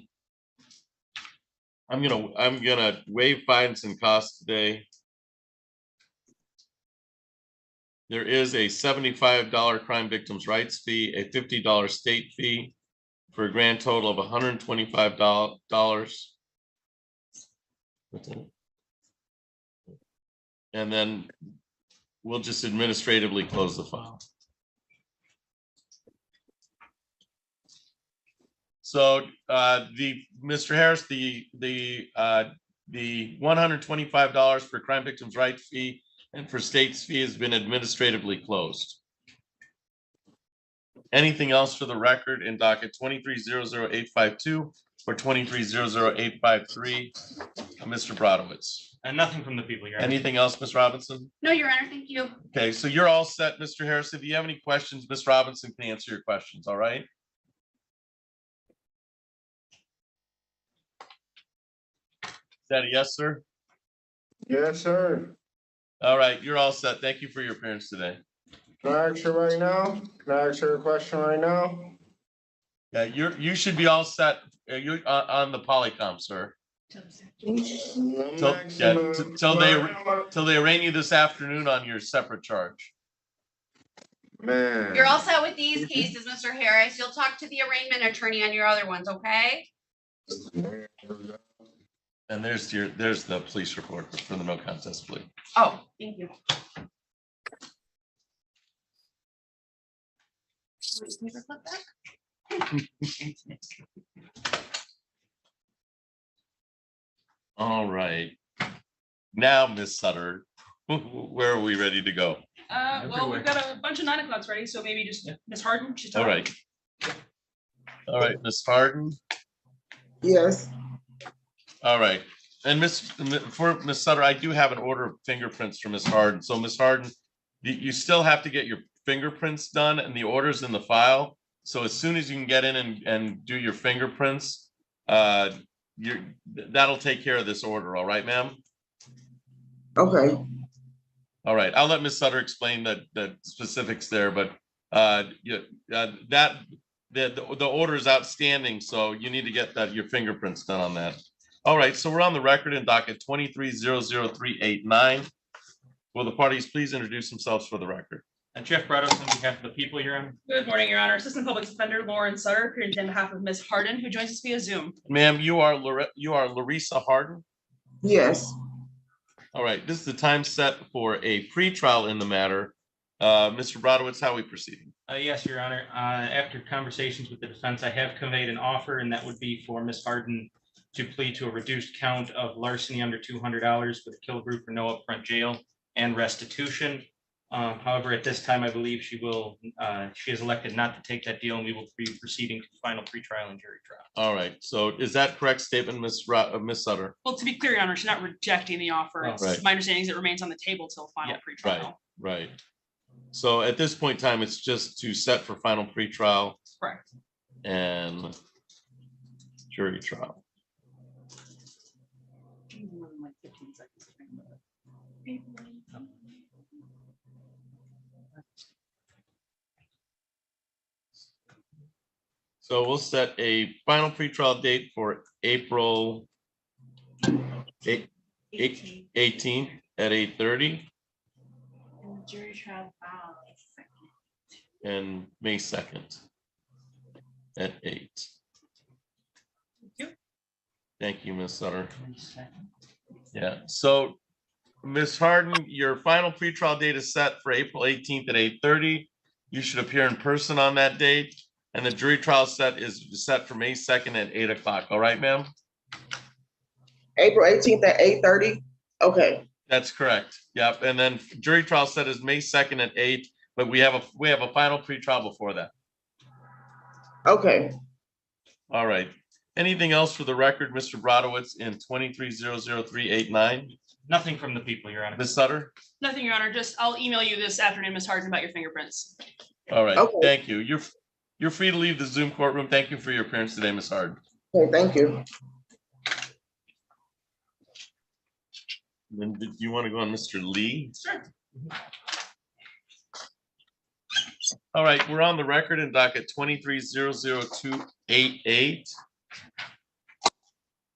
I'm gonna waive fines and costs today. There is a $75 crime victims' rights fee, a $50 state fee, for a grand total of $125. And then we'll just administratively close the file. So Mr. Harris, the $125 for crime victims' rights fee and for state's fee has been administratively closed. Anything else for the record in docket 23-00852 or 23-00853? Mr. Brodowitz. And nothing from the people, Your Honor. Anything else, Ms. Robinson? No, Your Honor, thank you. Okay, so you're all set, Mr. Harris. If you have any questions, Ms. Robinson can answer your questions, all right? Is that a yes, sir? Yes, sir. All right, you're all set. Thank you for your appearance today. Can I ask you right now? Can I ask you a question right now? Yeah, you should be all set. You're on the Polycom, sir. Till they arraign you this afternoon on your separate charge. Man. You're all set with these cases, Mr. Harris. You'll talk to the arraignment attorney on your other ones, okay? And there's the police report for the no contest plea. Oh, thank you. Paperclip back? All right. Now, Ms. Sutter, where are we ready to go? Well, we've got a bunch of 9 o'clocks ready, so maybe just Ms. Harden. She's All talking. right. All right, Ms. Harden. Yes. All right. And for Ms. Sutter, I do have an order of fingerprints for Ms. Harden. So Ms. Harden, you still have to get your fingerprints done and the order's in the file. So as soon as you can get in and do your fingerprints, that'll take care of this order. All right, ma'am? Okay. All right. I'll let Ms. Sutter explain the specifics there, but the order is outstanding. So you need to get your fingerprints done on that. All right. So we're on the record in docket 23-00389. Will the parties please introduce themselves for the record? And Jeff Brodowitz on behalf of the people, Your Honor. Good morning, Your Honor. Assistant Public Defender Lauren Sutter, appearing on behalf of Ms. Harden, who joins us via Zoom. Ma'am, you are Larissa Harden? Yes. All right. This is the time set for a pretrial in the matter. Mr. Brodowitz, how are we proceeding? Yes, Your Honor. After conversations with the defense, I have conveyed an offer, and that would be for Ms. Harden to plead to a reduced count of larceny under $200 with a kill group for no upfront jail and restitution. However, at this time, I believe she has elected not to take that deal, and we will be proceeding to final pretrial and jury trial. All right. So is that correct statement, Ms. Sutter? Well, to be clear, Your Honor, she's not rejecting the offer. Oh, right. My understanding is it remains on the table till final pretrial. Right. So at this point in time, it's just to set for final pretrial. Correct. And jury trial. Like 15 seconds. So we'll set a final pretrial date for April 18th at 8:30. And the jury trial file is second. And May 2nd at 8. Thank you. Thank you, Ms. Sutter. Yeah, so Ms. Harden, your final pretrial date is set for April 18th at 8:30. You should appear in person on that date. And the jury trial is set for May 2nd at 8 o'clock. All right, ma'am? April 18th at 8:30. Okay. That's correct. Yep. And then jury trial set is May 2nd at 8, but we have a final pretrial before that. Okay. All right. Anything else for the record, Mr. Brodowitz, in 23-00389? Nothing from the people, Your Honor. Ms. Sutter? Nothing, Your Honor. Just I'll email you this afternoon, Ms. Harden, about your fingerprints. All right. Okay. Thank you. You're free to leave the Zoom courtroom. Thank you for your appearance today, Ms. Harden. Okay, thank you. Then do you want to go on Mr. Lee? Sure. All right, we're on the record in docket 23-00288.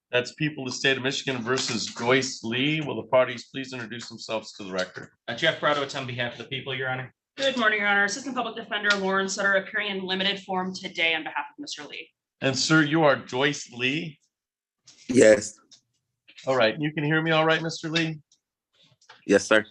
That's People of the State of Michigan versus Joyce Lee. Will the parties please introduce themselves to the record? Jeff Brodowitz on behalf of the people, Your Honor. Good morning, Your Honor. Assistant Public Defender Lauren Sutter appearing in limited form today on behalf of Mr. Lee. And sir, you are Joyce Lee? Yes. All right, you can hear me all right, Mr. Lee? Yes, sir.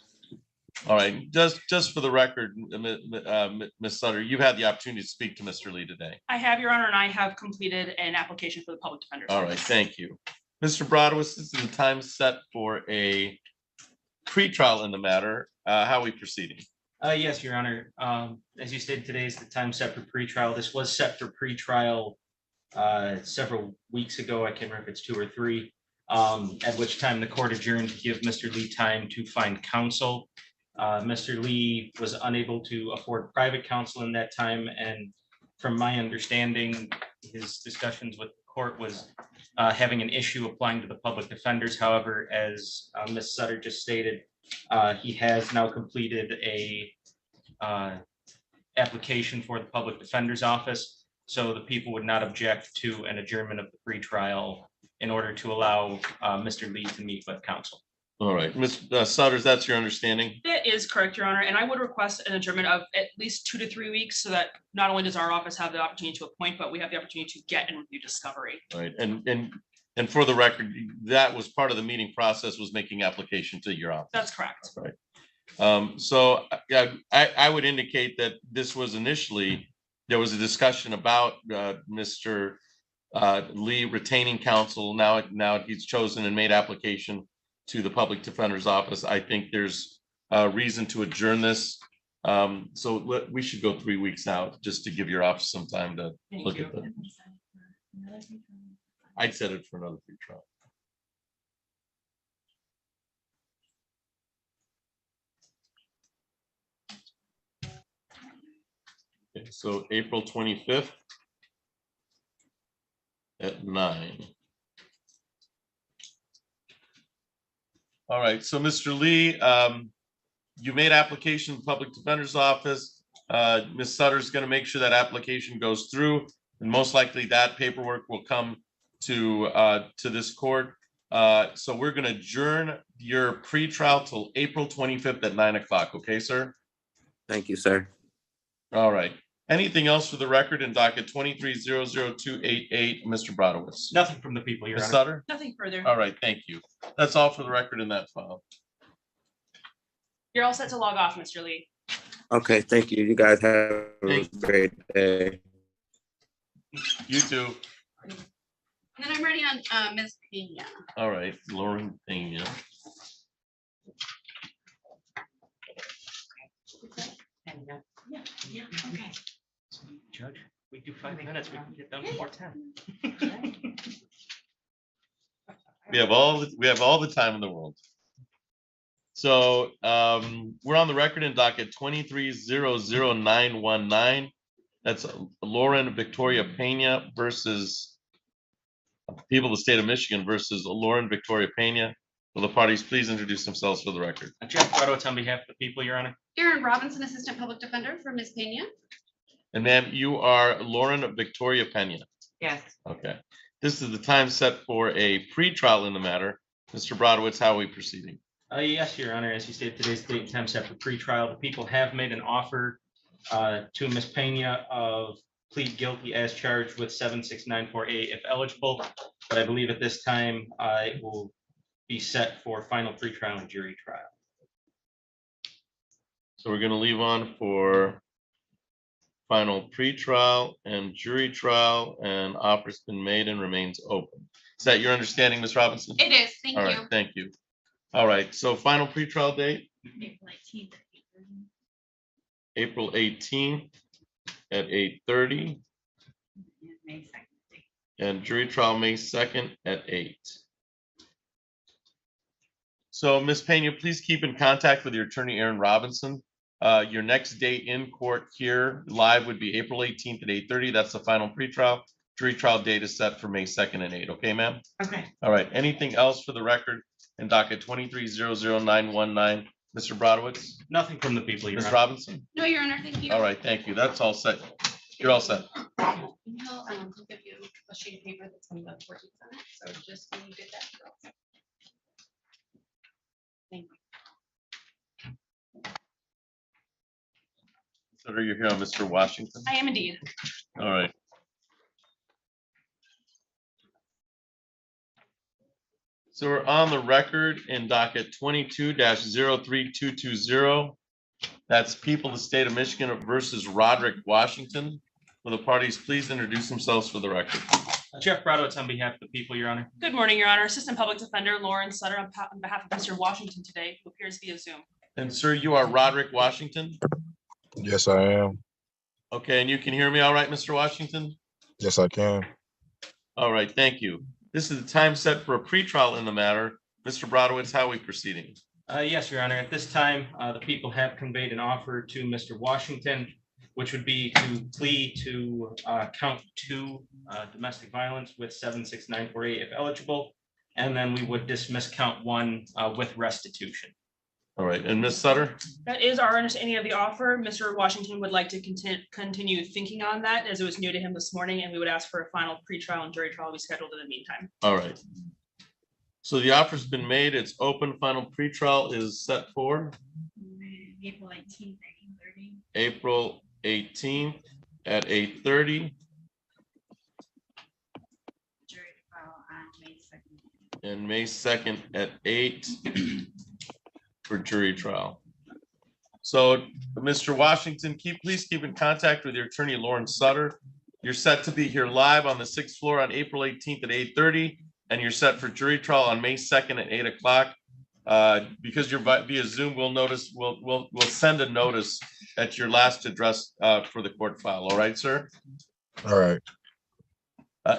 All right, just for the record, Ms. Sutter, you've had the opportunity to speak to Mr. Lee today. I have, Your Honor, and I have completed an application for the Public Defender's All right, Office. thank you. Mr. Brodowitz, this is the time set for a pretrial in the matter. How are we proceeding? Yes, Your Honor. As you stated, today is the time set for pretrial. This was set for pretrial several weeks ago. I can't remember if it's 2 or 3, at which time the court adjourned to give Mr. Lee time to find counsel. Mr. Lee was unable to afford private counsel in that time, and from my understanding, his discussions with the court was having an issue applying to the public defenders. However, as Ms. Sutter just stated, he has now completed a application for the public defender's office, so the people would not object to an adjournment of the pretrial in order to allow Mr. Lee to meet with counsel. All right, Ms. Sutters, that's your understanding? That is correct, Your Honor, and I would request an adjournment of at least 2 to 3 weeks so that not only does our office have the opportunity to appoint, but we have the opportunity to get and review discovery. All right, and for the record, that was part of the meeting process, was making application to your office. That's correct. Right. So yeah, I would indicate that this was initially, there was a discussion about Mr. Lee retaining counsel. Now he's chosen and made application to the public defender's office. I think there's a reason to adjourn this. So we should go 3 weeks out just to give your office some time to look at that. I'd set it for another pretrial. Okay, so April 25th at 9. All right, so Mr. Lee, you made application to the public defender's office. Ms. Sutter is going to make sure that application goes through, and most likely that paperwork will come to this court. So we're going to adjourn your pretrial till April 25th at 9 o'clock. Okay, sir? Thank you, sir. All right. Anything else for the record in docket 23-00288, Mr. Brodowitz? Nothing from the people, Your Ms. Honor. Sutter? Nothing further. All right, thank you. That's all for the record in that file. You're all set to log off, Mr. Lee. Okay, thank you. You guys have a great day. You too. And then I'm ready on Ms. Pena. All right, Lauren Pena. Yeah, okay. Judge, we do 5 minutes, we can get done before 10. We have all the time in the world. So we're on the record in docket 23-00919. That's Lauren Victoria Pena versus People of the State of Michigan versus Lauren Victoria Pena. Will the parties please introduce themselves for the record? Jeff Brodowitz on behalf of the people, Your Honor. Erin Robinson, Assistant Public Defender for Ms. Pena. And ma'am, you are Lauren Victoria Pena. Yes. Okay. This is the time set for a pretrial in the matter. Mr. Brodowitz, how are we proceeding? Yes, Your Honor. As you stated, today's date and time set for pretrial. The people have made an offer to Ms. Pena of plead guilty as charged with 7694A if eligible, but I believe at this time it will be set for final pretrial and jury trial. So we're going to leave on for final pretrial and jury trial, and offer's been made and remains open. Is that your understanding, Ms. Robinson? It is. Thank All you. right, thank you. All right, so final pretrial date? April 18th at 8:30. And jury trial May 2nd at 8. So Ms. Pena, please keep in contact with your attorney, Erin Robinson. Your next day in court here live would be April 18th at 8:30. That's the final pretrial. Jury trial date is set for May 2nd at 8. Okay, ma'am? Okay. All right. Anything else for the record in docket 23-00919 Mr. Brodowitz, Nothing from the people, Your Ms. Honor. Robinson? No, Your Honor, thank you. All right, thank you. That's all set. You're all set. He'll give you a sheet of paper that's on the 14th on it, so just when you get that. you're all set. Thank you. So are you here on Mr. Washington? I am indeed. All right. So we're on the record in docket 22-03220. That's people of the state of Michigan versus Roderick Washington. Will the parties please introduce themselves for the record? Jeff Brodowitz on behalf of the people, Your Honor. Good morning, Your Honor. Assistant Public Defender Lauren Sutter on behalf of Mr. Washington today, who appears via Zoom. And sir, you are Roderick Washington? Yes, I am. Okay, and you can hear me all right, Mr. Washington? Yes, I can. All right, thank you. This is the time set for a pretrial in the matter. Mr. Brodowitz, how are we proceeding? Yes, Your Honor. At this time, the people have conveyed an offer to Mr. Washington, which would be to plea to count 2 domestic violence with 76948 if eligible, and then we would dismiss count 1 with restitution. All right, and Ms. Sutter? That is our understanding of the offer. Mr. Washington would like to continue thinking on that as it was new to him this morning, and we would ask for a final pretrial and jury trial be scheduled in the meantime. All right. So the offer's been made. It's open. Final pretrial is set for April 18th at 8:30. April 18th at 8:30 Jury trial on May 2nd. and May 2nd at 8 for jury trial. So, Mr. Washington, please keep in contact with your attorney, Lauren Sutter. You're set to be here live on the 6th floor on April 18th at 8:30, and you're set for jury trial on May 2nd at 8 o'clock. Because you're via Zoom, we'll send a notice at your last address for the court file. All right, sir? All right.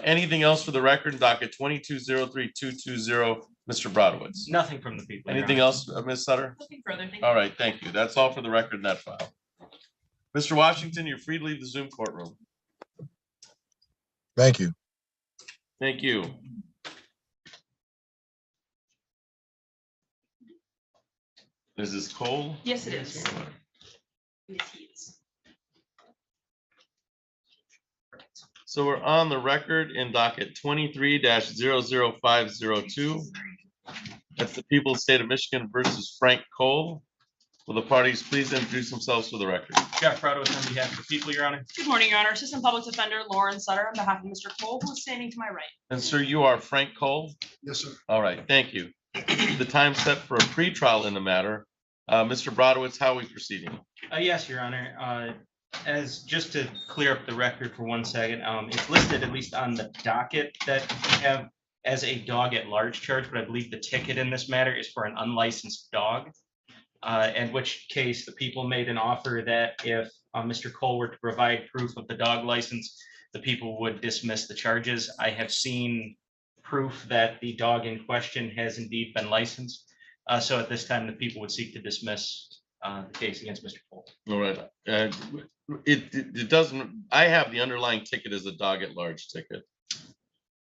Anything else for the record? Docket 22-03220, Mr. Brodowitz. Nothing from the people. Your Anything Honor. else, Ms. Sutter? Nothing further. Thank you. All right, thank you. That's all for the record in that file. Mr. Washington, you're free to leave the Zoom courtroom. Thank you. Thank you. Is this Cole? Yes, it is. Yes, he is. So we're on the record in docket 23-00502. That's the people of the state of Michigan versus Frank Cole. Will the parties please introduce themselves for the record? Jeff Brodowitz on behalf of the people, Your Honor. Good morning, Your Honor. Assistant Public Defender Lauren Sutter on behalf of Mr. Cole, who is standing to my right. And sir, you are Frank Cole? Yes, sir. All right, thank you. The time set for a pretrial in the matter. Mr. Brodowitz, how are we proceeding? Yes, Your Honor. As just to clear up the record for 1 second, it's listed at least on the docket that we have as a dog at large charge, but I believe the ticket in this matter is for an unlicensed dog. In which case the people made an offer that if Mr. Cole were to provide proof of the dog license, the people would dismiss the charges. I have seen proof that the dog in question has indeed been licensed. So at this time, the people would seek to dismiss the case against Mr. Cole. All right. It doesn't, I have the underlying ticket as a dog at large ticket.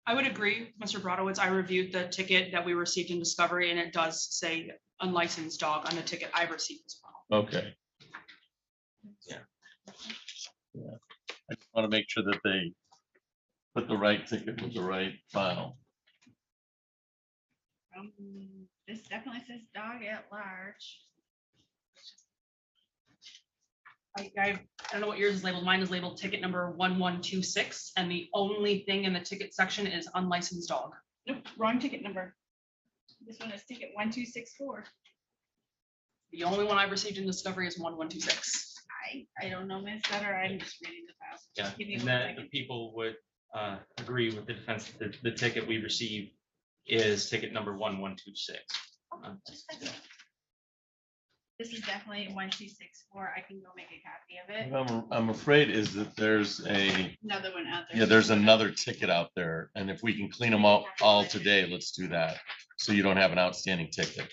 I would agree, Mr. Brodowitz. I reviewed the ticket that we received in discovery, and it does say unlicensed dog on the ticket I received as well. Okay. Yeah. I just want to make sure that they put the right ticket with the right file. This definitely says dog at large. I don't know what yours is labeled. Mine is labeled ticket number 1126, and the only thing in the ticket section is unlicensed dog. Nope, wrong ticket number. This one is ticket 1264. The only one I've received in discovery is 1126. I don't know, Ms. Sutter. I'm just reading the file. Yeah, Just give me and 1 that the second. people would agree with the defense that the ticket we received is ticket number 1126. This is definitely 1264. I can go make a copy of it. I'm afraid is that there's Another one out there. yeah, there's another ticket out there. And if we can clean them all today, let's do that. So you don't have an outstanding ticket.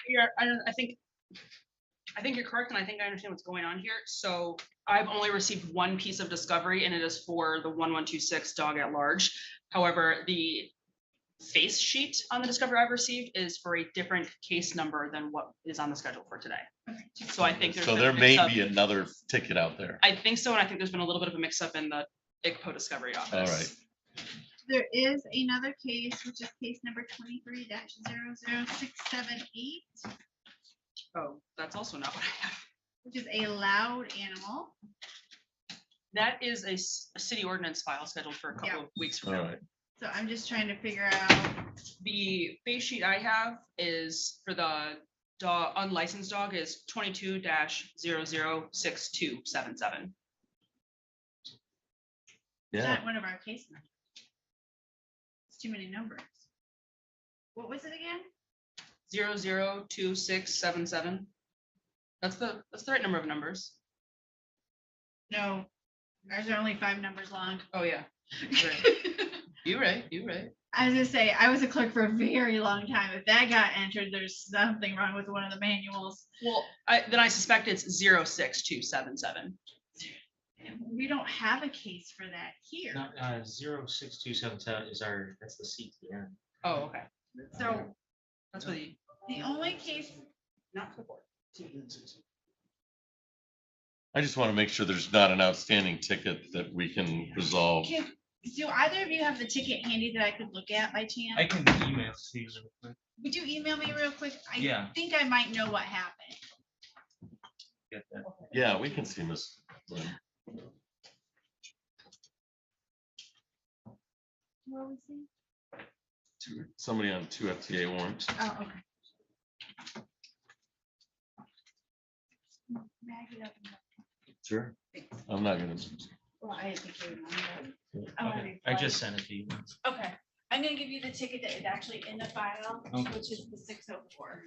Yeah, I think you're correct, and I think I understand what's going on here. So I've only received one piece of discovery, and it is for the 1126 dog at large. However, the face sheet on the discovery I've received is for a different case number than what is on the schedule for today. So I think there's So been there a may mix-up. be another ticket out there. I think so, and I think there's been a little bit of a mix-up in the ICPO discovery office. All right. There is another case, which is case number 23-00678, Oh, that's also not what I have. which is a loud animal. That is a city ordinance file scheduled for a couple of weeks from All now. right. So I'm just trying to figure out, The face sheet I have is for the dog, unlicensed dog is 22-006277. it's Yeah. not one of our case numbers. It's too many numbers. What was it again? 002677. That's the right number of numbers. No, ours are only 5 numbers long. Oh, yeah. Right. You right. I was gonna say, I was a clerk for a very long time. If that got entered, there's something wrong with one of the manuals. Well, I suspect it's 06277. We don't have a case for that here. 06277 is that's the CTN. Oh, okay. So That's what the. the only case, Not the board. I just want to make sure there's not an outstanding ticket that we can resolve. do either of you have the ticket handy that I could look at by chance? I can email it to you real quick. Would you email me real quick? I Yeah. think I might know what happened. Get that. Yeah, we can see Miss Lynn. What was he? Somebody on 2 FTA warrants. Oh, okay. Bag it up and- Sure. I'm not gonna. Well, I didn't think you would want that. I wanna Okay, be I polite. just sent it to you. Okay, I'm gonna give you the ticket that is actually in the file, Okay. which is the 604.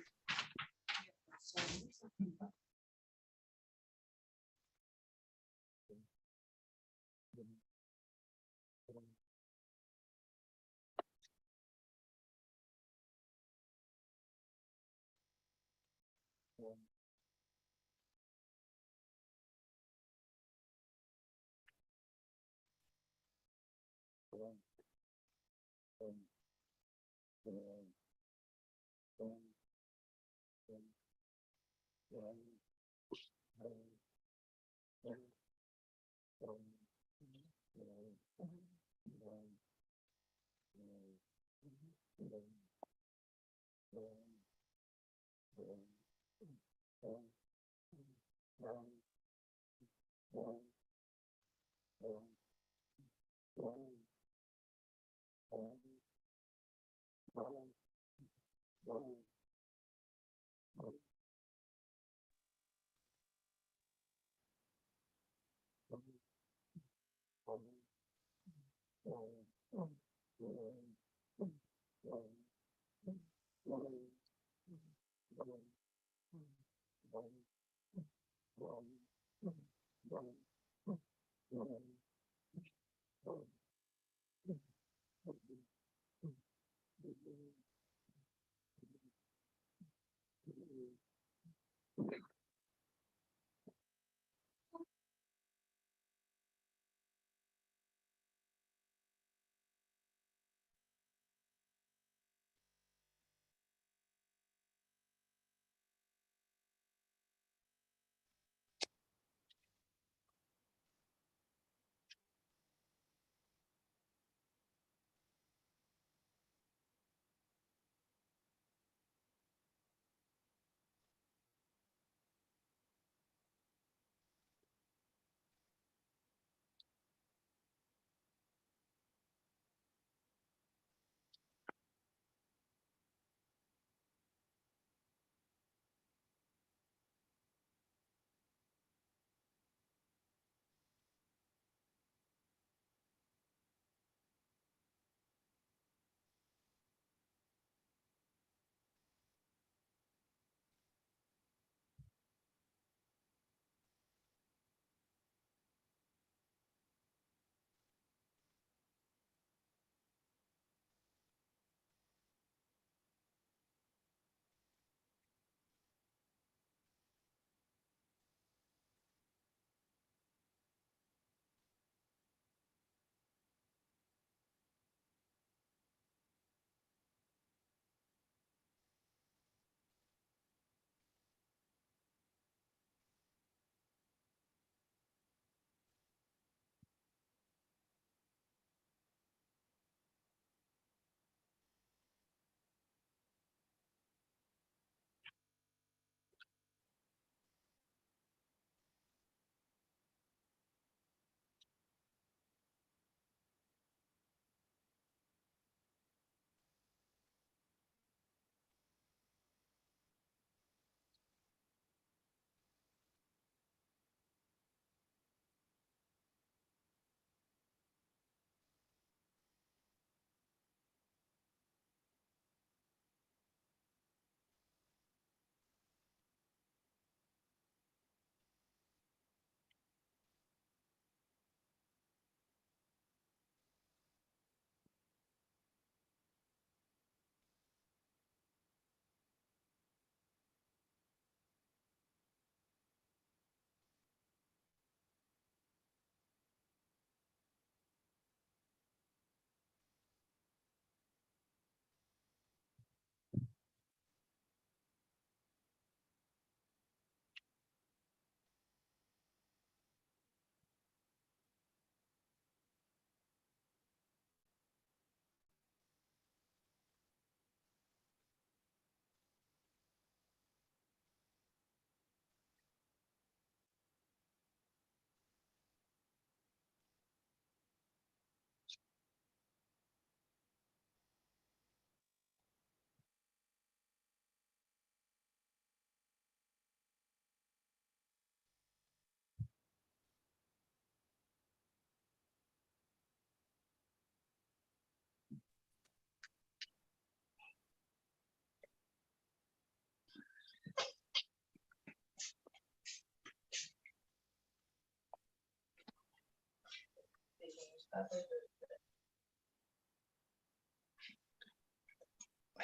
I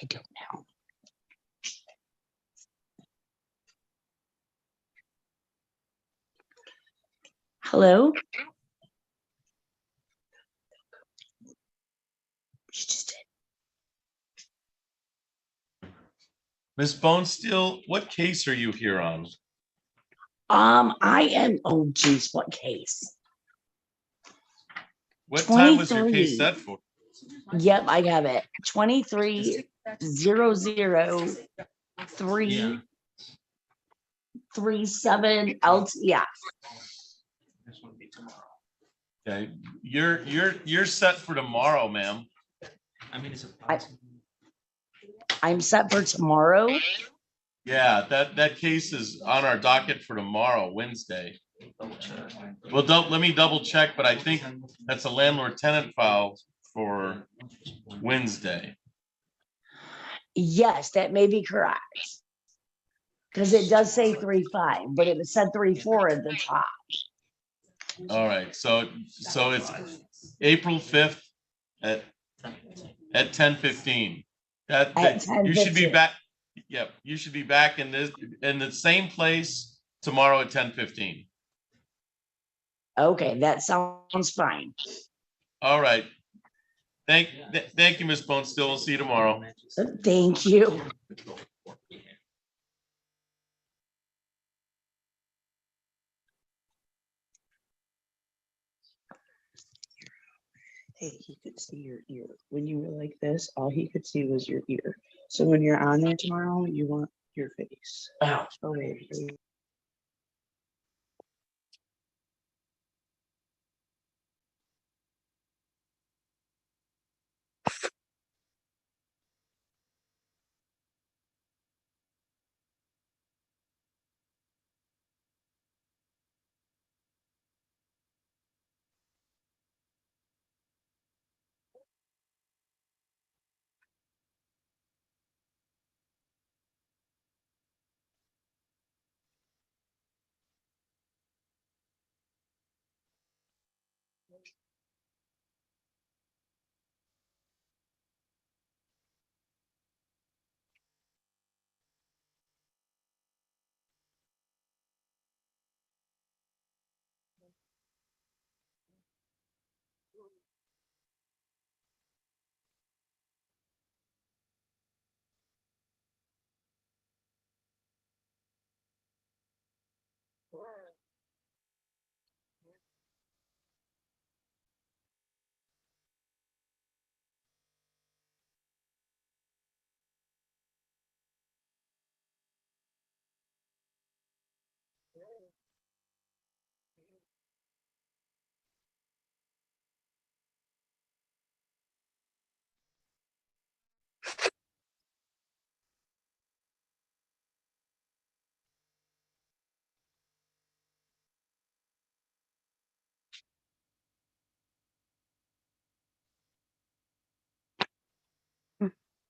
don't know. Hello? She just did. Ms. Bonesteel, what case are you here on? I am, oh geez, what case? What time was your case 23. set for? Yep, I have it. 23-003-37 LTF. This one would be tomorrow. Okay, you're set for tomorrow, ma'am. I mean, it's a. I'm set for tomorrow. Yeah, that case is on our docket for tomorrow, Wednesday. Well, let me double check, but I think that's a landlord tenant file for Wednesday. Yes, that may be correct. Because it does say 3-5, but it said 3-4 at the top. All right, so it's April 5th at 10:15. That you should be 10:15. back. Yep, you should be back in the same place tomorrow at 10:15. Okay, that sounds fine. All right. Thank you, Ms. Bonesteel. We'll see you tomorrow. Thank you. Hey, he could see your ear. When you were like this, all he could see was your ear. So when you're on there tomorrow, you want your face. Oh, Oh, wait.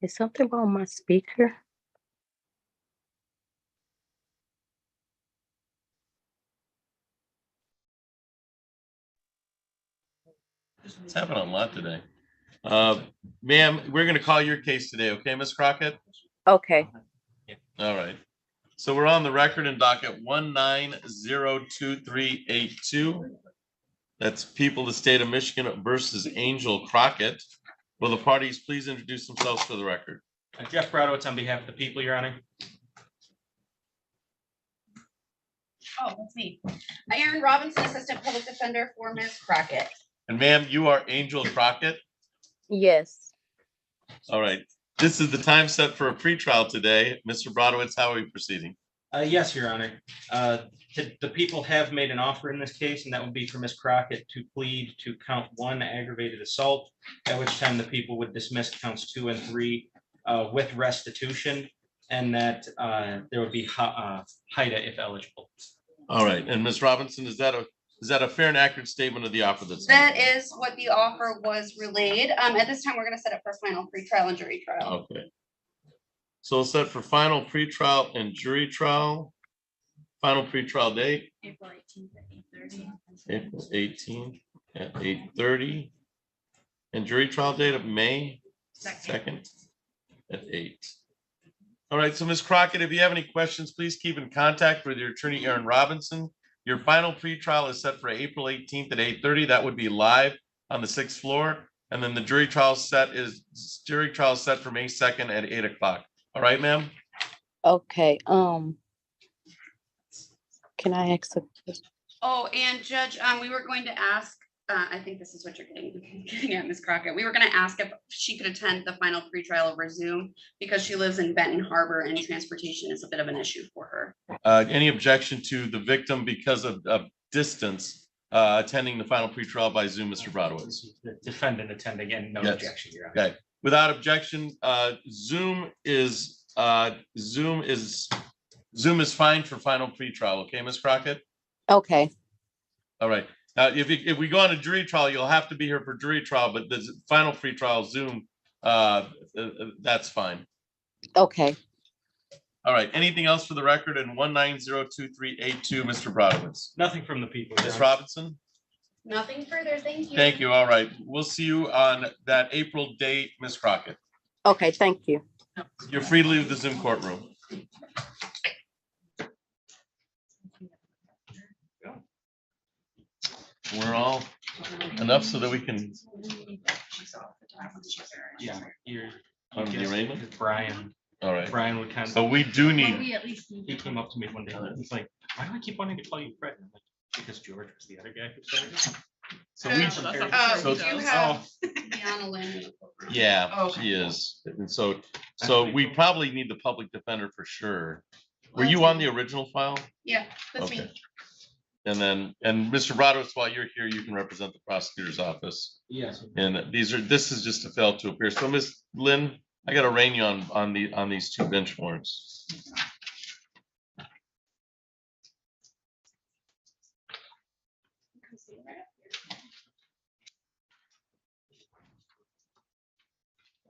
Is something wrong with my speaker? It's happening a lot today. Ma'am, we're going to call your case today, okay, Ms. Crockett? Okay. All right. So we're on the record in docket 1902382. That's people of the state of Michigan versus Angel Crockett. Will the parties please introduce themselves for the record? Jeff Brodowitz on behalf of the people, Your Honor. Oh, that's me. Aaron Robinson, Assistant Public Defender for Ms. Crockett. And ma'am, you are Angel Crockett? Yes. All right. This is the time set for a pretrial today. Mr. Brodowitz, how are we proceeding? Yes, Your Honor. The people have made an offer in this case, and that would be for Ms. Crockett to plead to count 1 aggravated assault, at which time the people would dismiss counts 2 and 3 with restitution, and that there would be HIDA if eligible. All right. And Ms. Robinson, is that a fair and accurate statement of the offer that's made? That is what the offer was relayed. At this time, we're going to set up for final pretrial and jury trial. Okay. So we'll set for final pretrial and jury trial. Final pretrial date? April 18th at 8:30. April 18th at 8:30. And jury trial date of May 2nd at 8. All right, so Ms. Crockett, if you have any questions, please keep in contact with your attorney, Aaron Robinson. Your final pretrial is set for April 18th at 8:30. That would be live on the 6th floor. And then the jury trial set for May 2nd at 8 o'clock. All right, ma'am? Okay, can I ask a question? Oh, and Judge, we were going to ask, I think this is what you're getting at, Ms. Crockett. We were gonna ask if she could attend the final pretrial over Zoom because she lives in Benton Harbor and transportation is a bit of an issue for her. Any objection to the victim because of distance attending the final pretrial by Zoom, Mr. Brodowitz? The defendant attending, and no Yes. objection, Your Honor. Okay, without objection, Zoom is fine for final pretrial. Okay, Ms. Crockett? Okay, All right. Now, if we go on a jury trial, you'll have to be here for jury trial, but the final pretrial Zoom, that's fine. okay. All right. Anything else for the record in 1902382, Mr. Brodowitz? Nothing from the people. Your Ms. Honor. Robinson? Nothing further, thank you. Thank you. All right. We'll see you on that April date, Ms. Crockett. Okay, thank you. You're free to leave the Zoom courtroom. We're all enough so that we can, Yeah, you're. on the arraignment? Brian, All right. Brian would kind of. So we do need, He came up to me one day, and he's like, why do I keep wanting to call you Fred? I'm like, because George was the other guy who started it. so we, So So- you have Deanna Lynn in the courtroom. yeah, Okay. she is. And so we probably need the public defender for sure. Were you on the original file? Yeah, that's me. Okay. And Mr. Brodowitz, while you're here, you can represent the prosecutor's office. Yes. And this is just a fail to appear. So Ms. Lynn, I got to arraign you on these two bench warrants.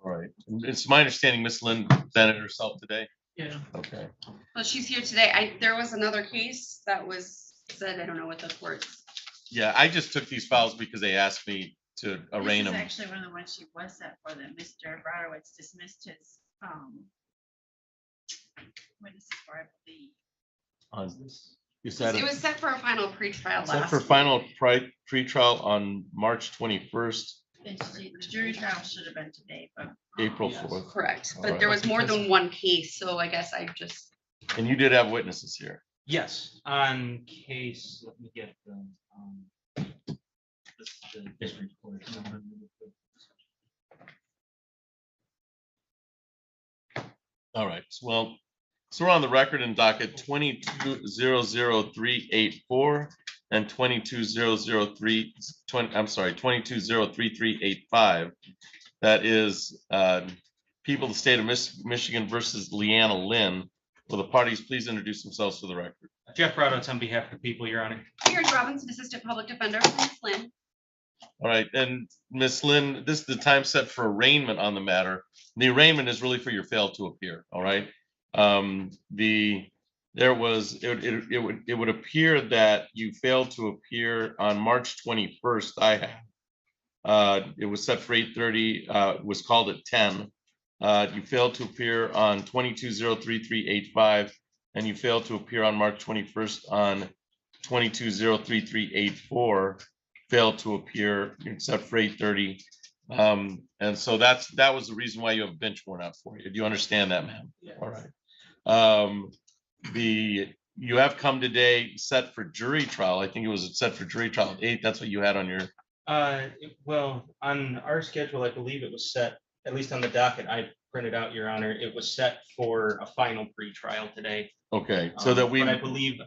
All right. And it's my understanding Ms. Lynn presented herself today. Yeah. Okay. Well, she's here today. There was another case that was said, I don't know what the court's. Yeah, I just took these files because they asked me to arraign This them. is actually one of the ones she was set for that Mr. Brodowitz dismissed his, witnesses for, I believe. On this, you said It was set for a final pretrial set last. for final pretrial on March 21st, The jury trial should have been today, but. April Yes. 4th. Correct, All but right. there was more than one case, so I guess I just. And you did have witnesses here. Yes, on case, let me get the, this is the district court number. All right, well, so we're on the record in docket 22-00384 and 22-0033385. That is people of the state of Michigan versus Leanna Lynn. Will the parties please introduce themselves for the record? Jeff Brodowitz on behalf of the people, Your Honor. Aaron Robinson, Assistant Public Defender, Ms. Lynn. All right, and Ms. Lynn, this is the time set for arraignment on the matter. The arraignment is really for your fail to appear, all right? It would appear that you failed to appear on March 21st. It was set for 8:30, was called at 10. You failed to appear on 22-03385, and you failed to appear on March 21st on 22-03384. Failed to appear except for 8:30. And so that was the reason why you have a bench warrant out for you. Do you understand that, ma'am? Yeah. All right. You have come today set for jury trial. I think it was set for jury trial at 8. That's what you had on your. Well, on our schedule, I believe it was set, at least on the docket I printed out, Your Honor, it was set for a final pretrial today. Okay, so that we. But I believe,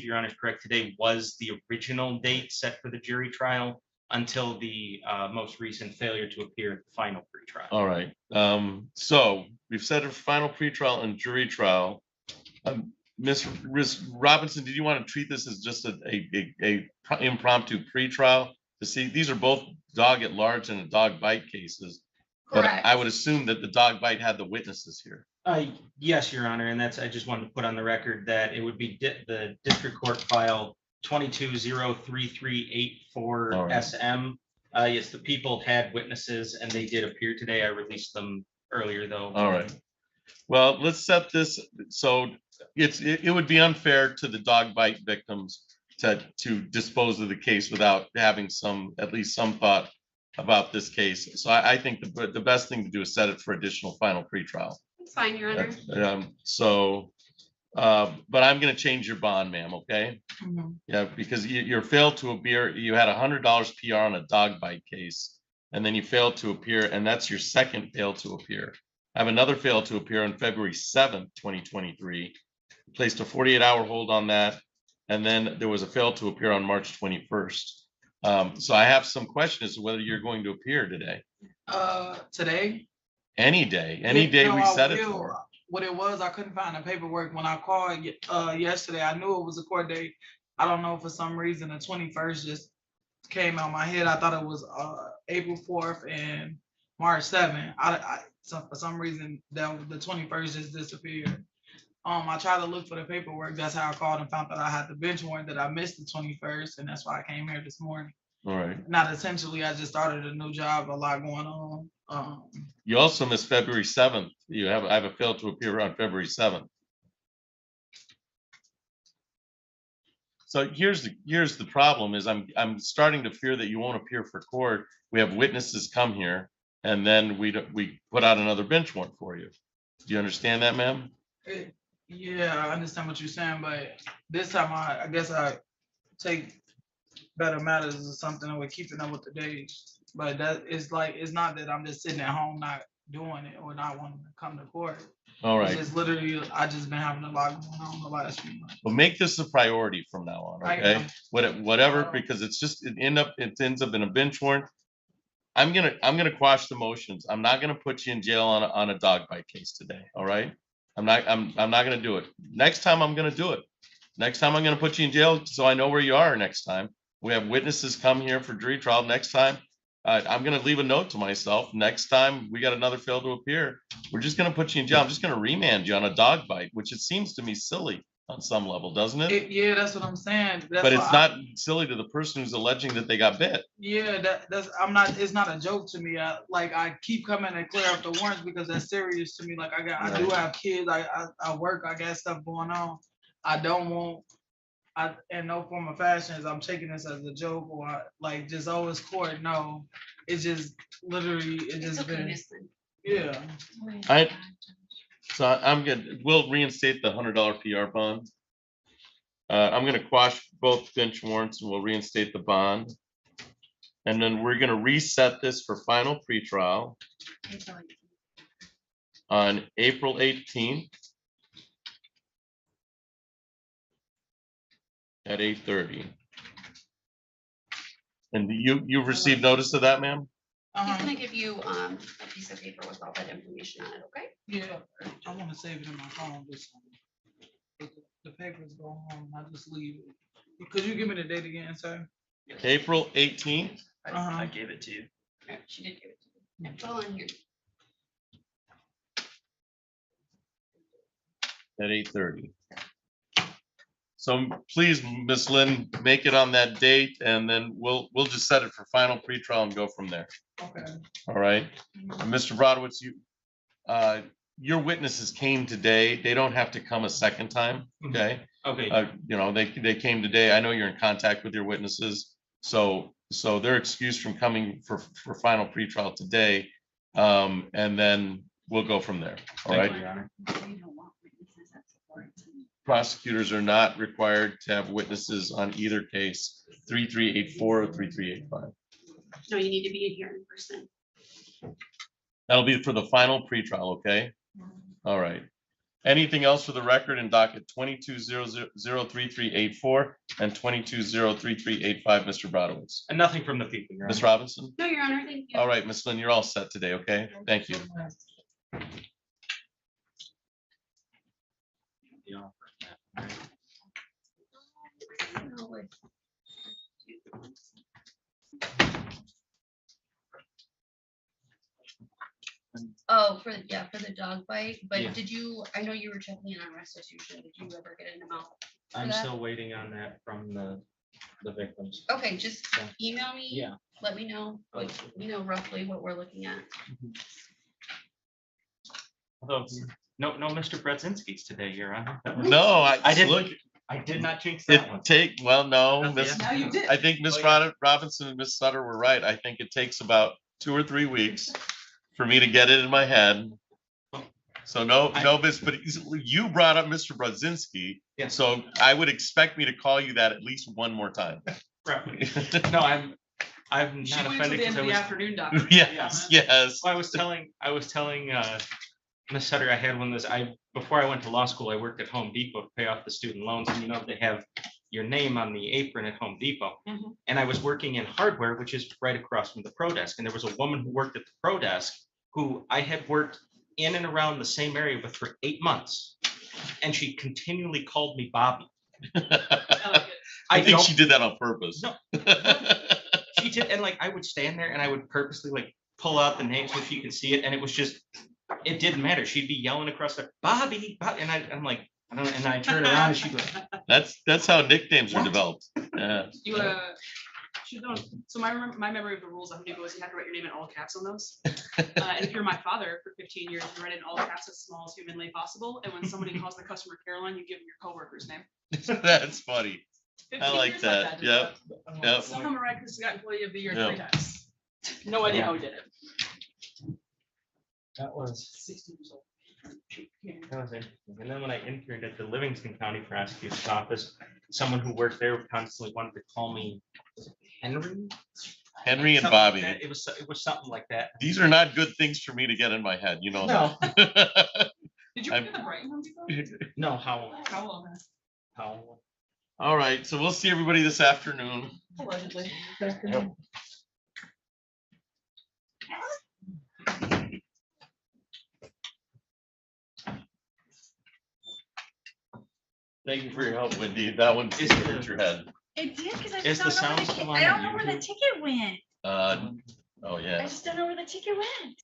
Your Honor is correct. Today was the original date set for the jury trial until the most recent failure to appear at the final pretrial. All right. So we've set a final pretrial and jury trial. Ms. Robinson, did you want to treat this as just a impromptu pretrial to see? These are both dog at large and a dog bite cases. But Correct. I would assume that the dog bite had the witnesses here. Yes, Your Honor, and I just wanted to put on the record that it would be the district court file 220338 All right. SM. Yes, the people had witnesses and they did appear today. I released them earlier though. All right. Well, let's set this, so it would be unfair to the dog bite victims to dispose of the case without having at least some thought about this case. So I think the best thing to do is set it for additional final pretrial. It's fine, Your Honor. But I'm gonna change your bond, ma'am, okay? Yeah, because you failed to appear, you had $100 PR on a dog bite case, and then you failed to appear, and that's your second fail to appear. I have another fail to appear on February 7th, 2023. Placed a 48-hour hold on that, and then there was a fail to appear on March 21st. So I have some questions as to whether you're going to appear today. Today? Any day No, we I set it will. for. What it was, I couldn't find the paperwork when I called yesterday. I knew it was a court date. I don't know, for some reason, the 21st just came out my head. I thought it was April 4th and March 7th. So for some reason, that the 21st just disappeared. I tried to look for the paperwork. That's how I called and found that I had the bench warrant, that I missed the 21st, and that's why I came here this morning. All right. Not essentially, I just started a new job, a lot going on. You also missed February 7th. I have a fail to appear on February 7th. So here's the problem is I'm starting to fear that you won't appear for court. We have witnesses come here, and then we put out another bench warrant for you. Do you understand that, ma'am? Yeah, I understand what you're saying, but this time I guess I take better matters or something with keeping up with the days. But that is like, it's not that I'm just sitting at home not doing it or not wanting to come to court. All right. It's just literally, I just been having a lot going on the last few months. Well, make this a priority from now on, okay? Whatever, because it ends up in a bench warrant. I'm gonna quash the motions. I'm not gonna put you in jail on a dog bite case today, all right? I'm not gonna do it. Next time I'm gonna do it. Next time I'm gonna put you in jail so I know where you are next time. We have witnesses come here for jury trial next time. I'm gonna leave a note to myself. Next time we got another fail to appear, we're just gonna put you in jail. I'm just gonna remand you on a dog bite, which it seems to me silly on some level, doesn't it? Yeah, that's what I'm saying. But it's not silly to the person who's alleging that they got bit. Yeah, it's not a joke to me. I keep coming and clear up the warrants because that's serious to me. Like I do have kids, I work, I got stuff going on. I don't want, in no form of fashion, I'm taking this as a joke or like just always court. No, it's just literally, it just been, yeah. So I'm good. We'll reinstate the $100 PR bond. I'm gonna quash both bench warrants and we'll reinstate the bond. And then we're gonna reset this for final pretrial on April 18th at 8:30. And you've received notice of that, ma'am? He's gonna give you a piece of paper with all that information on it, okay? Yeah, I want to save it in my phone. The papers go home, I just leave it. Could you give me the date again, sir? April 18th. I gave it to you. Yeah, she did give it to you. Yeah, it's all in here. At 8:30. So please, Miss Lynn, make it on that date, and then we'll just set it for final pretrial and go from there. Okay. All right. And Mr. Brodowitz, your witnesses came today. They don't have to come a second time. Okay. Okay. They came today. I know you're in contact with your witnesses, so they're excused from coming for final pretrial today, and then we'll go from there. All right. Thank you, Your Honor. Prosecutors are not required to have witnesses on either case, 3384 or 3385. No, you need to be in here in person. That'll be for the final pretrial, okay? All right. Anything else for the record in docket 22003384 and 22003385, Mr. Brodowitz? And nothing from the people, Your Ms. Honor. Robinson? No, Your Honor, thank you. All right, Ms. Lynn, you're all set today, okay? Thank you. Oh, for the dog bite, but Yeah. I know you were checking in on restitution. Did you ever get an amount? for I'm that? still waiting on that from the victims. Okay, just email me. Yeah. Let me know, like, roughly what we're looking at. Although, no, Mr. Brzezinski's today, Your Honor. No, I didn't, look, I did not jinx that one. no, Yeah. Now you did. I think Miss Robinson and Miss Sutter were right. I think it takes about 2 or 3 weeks for me to get it in my head. So no, Miss, but you brought up Mr. Brzezinski, Yeah. so I would expect me to call you that at least one more time. Right. No, I'm She not went offended to the end because of I the was. afternoon, doctor. Yes. Well, I was telling Miss Sutter, I had one of those, before I went to law school, I worked at Home Depot to pay off the student loans, and they have your name on the apron at Home Depot. Mhm. And I was working in hardware, which is right across from the pro desk, and there was a woman who worked at the pro desk who I had worked in and around the same area with for 8 months, and she continually called me Bobby. I think she did that on purpose. No. She did, and I would stand there and I would purposely pull out the name so she could see it, and it was just, it didn't matter. She'd be yelling across the Bobby, and I'm like, I don't know, and I turn around and she'd go, That's how nicknames are developed. Yeah. You should know. So my memory of the rules on Depot is you have to write your name in all caps on those. And if you're my father for 15 years, you write in all caps as small as humanly possible. And when somebody calls the customer Caroline, you give them your coworker's name. That's funny. 15 I like years that. just Yep. Yep. Somehow miraculously got employee of the year Yep. 3 times. No idea how he did it. that was 60 years old. That was interesting. And then when I interned at the Livingston County Prosecutor's Office, someone who worked there constantly wanted to call me Henry. Henry and Something Bobby. like that. It was something like that. These are not good things for me to get in my head. You know No. that. Did you work at the Brighton Home Depot? No, how? All right. So we'll see everybody this afternoon. Allegedly. Yep. Thank you for your help, Wendy. That one just hit your head. It did, because I Is just the don't know where sound the still ki- on I don't on know where the YouTube? ticket went. Oh I yeah. just don't know where the ticket went.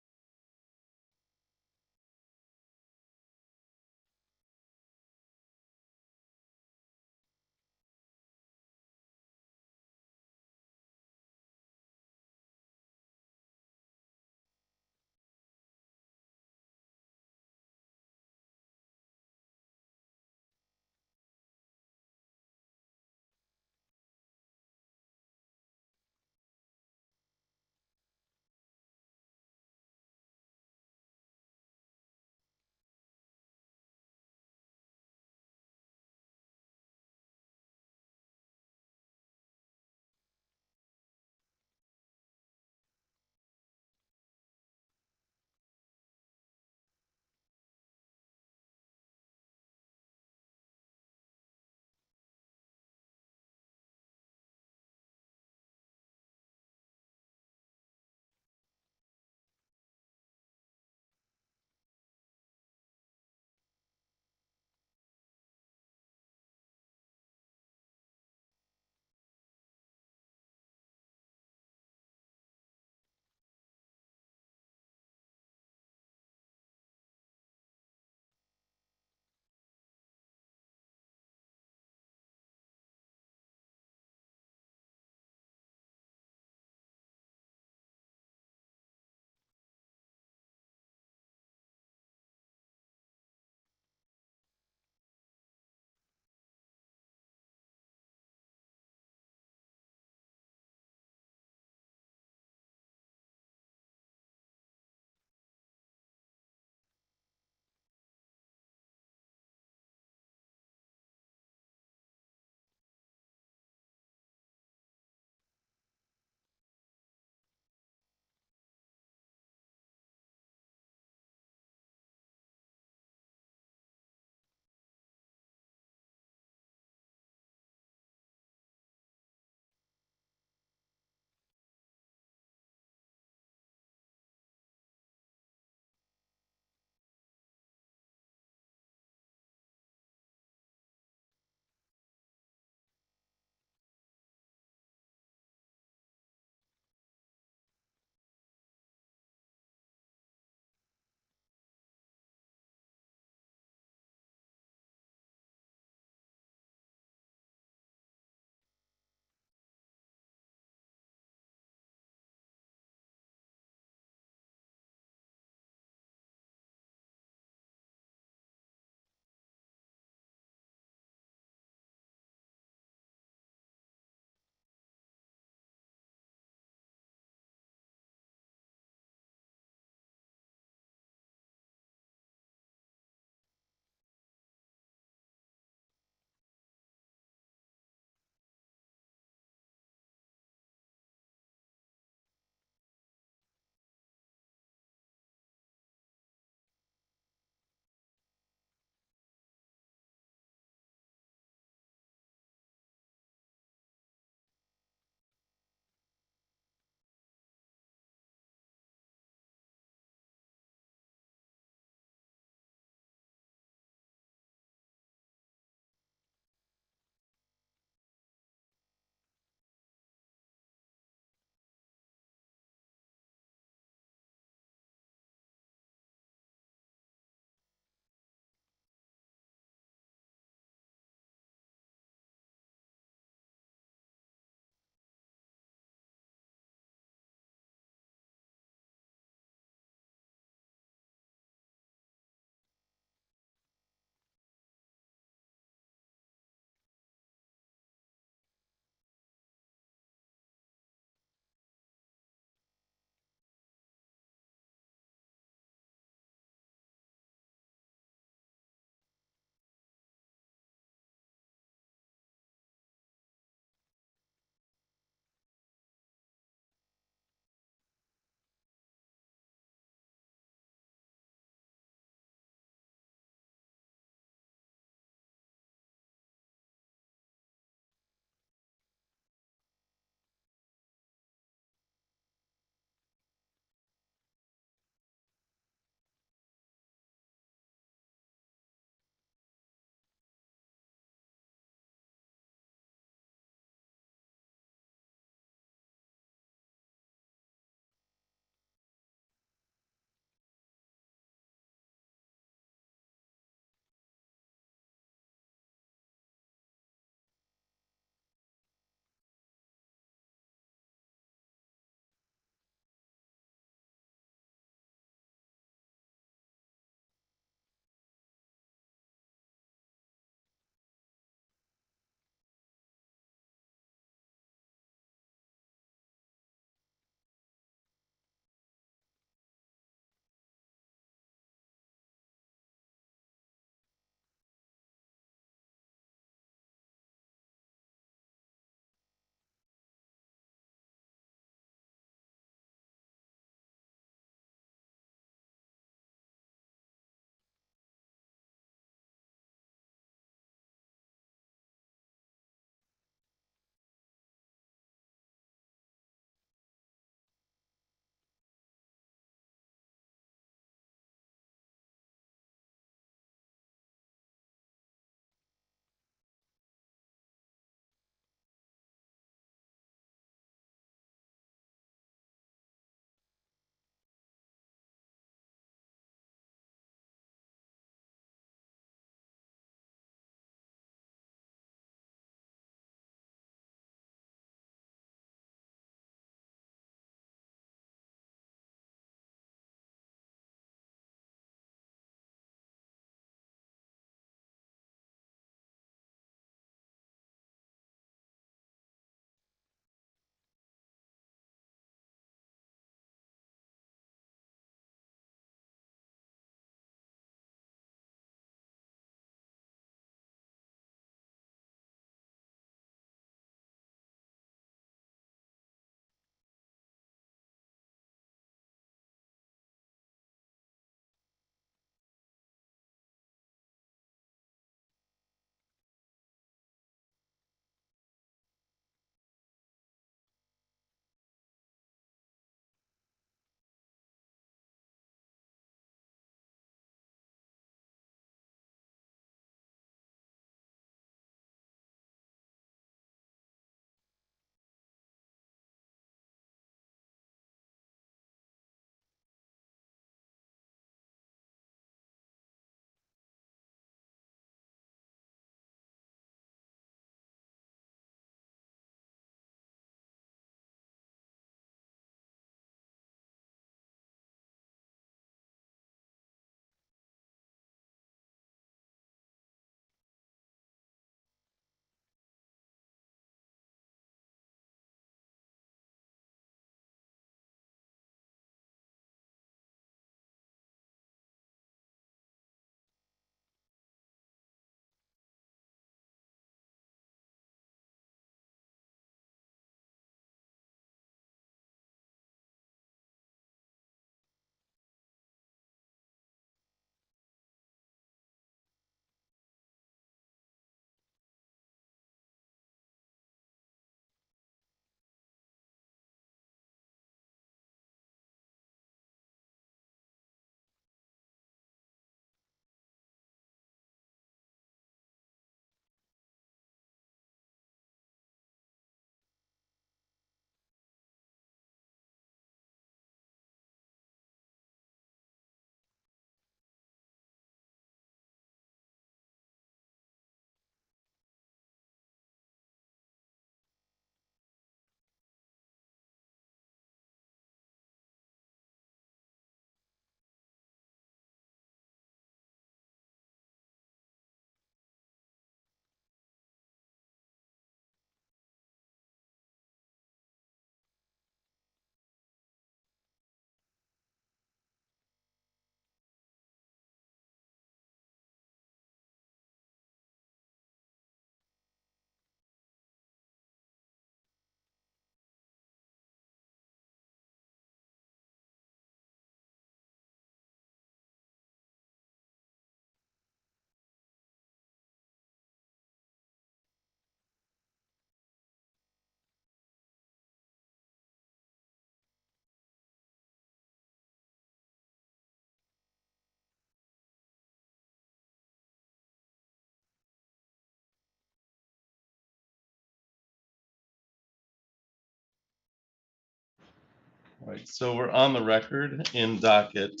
right, so we're on the record in docket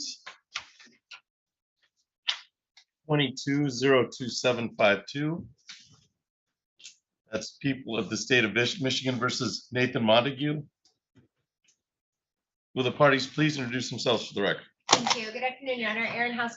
22-02752. That's people of the state of Michigan versus Nathan Montague. Will the parties please introduce themselves for the record? Thank you. Good afternoon, Your Honor. Erin House.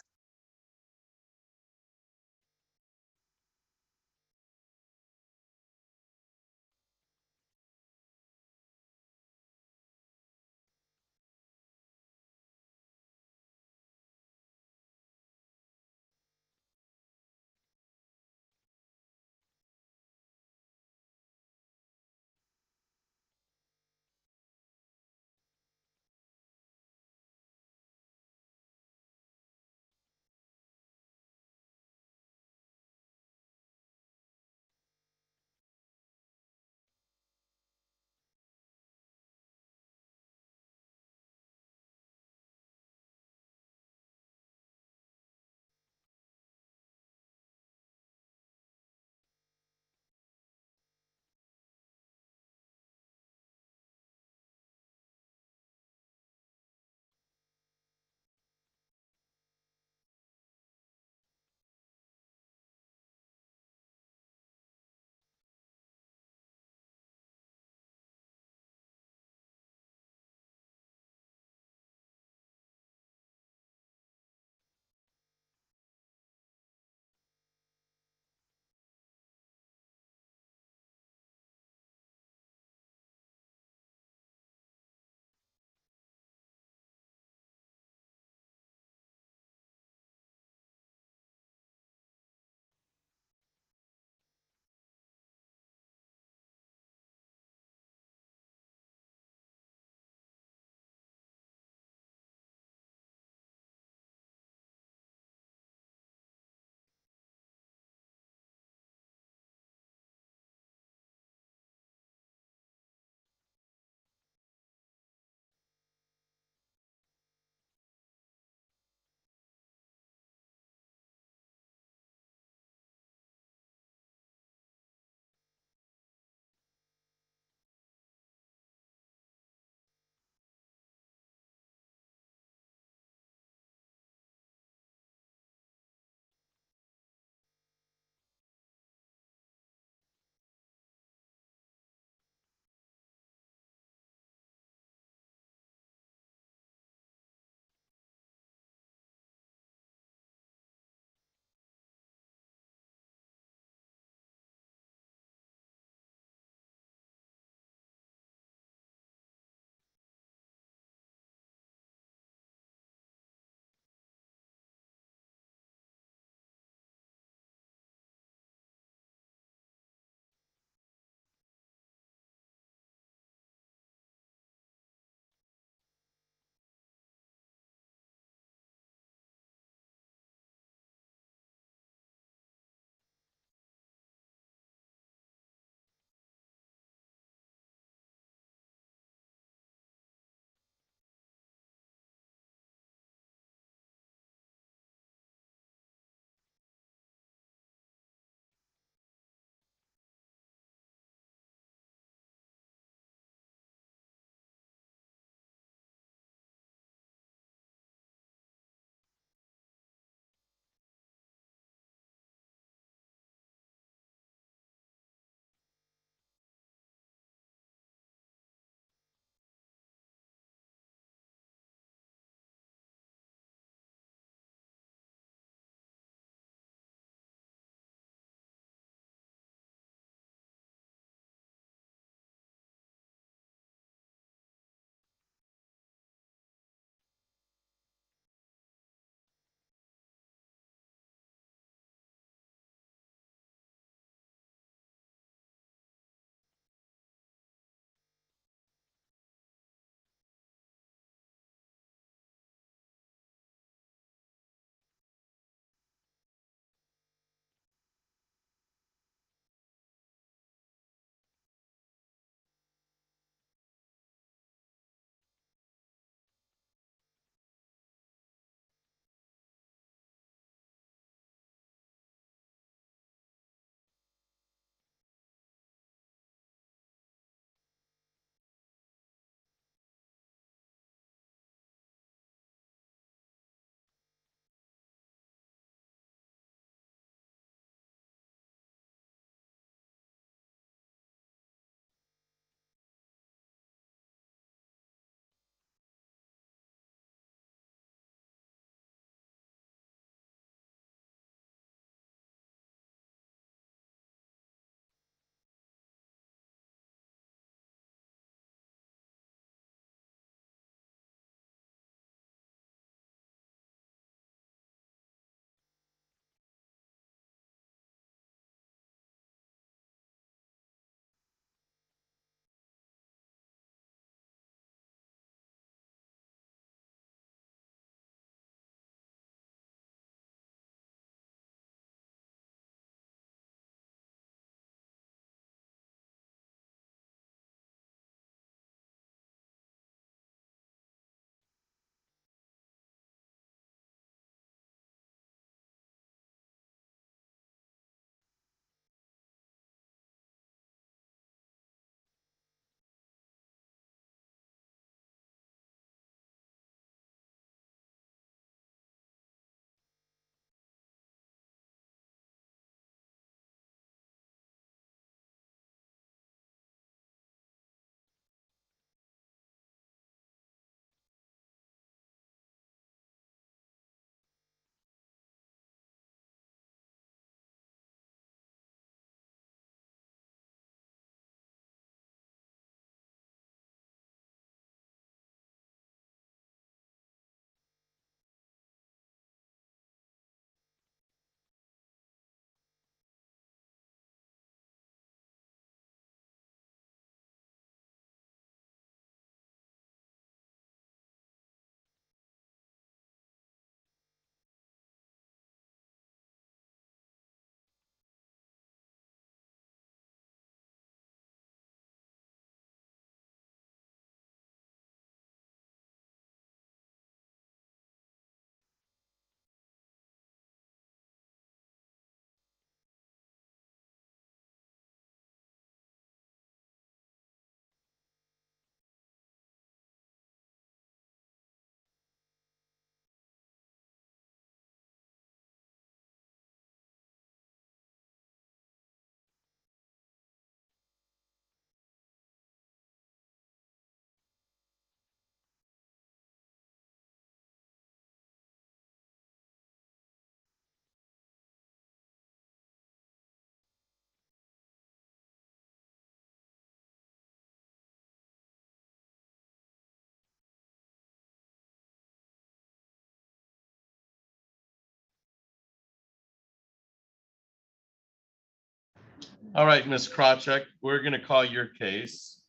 All right, Ms. Krawcheck, we're going to call your case.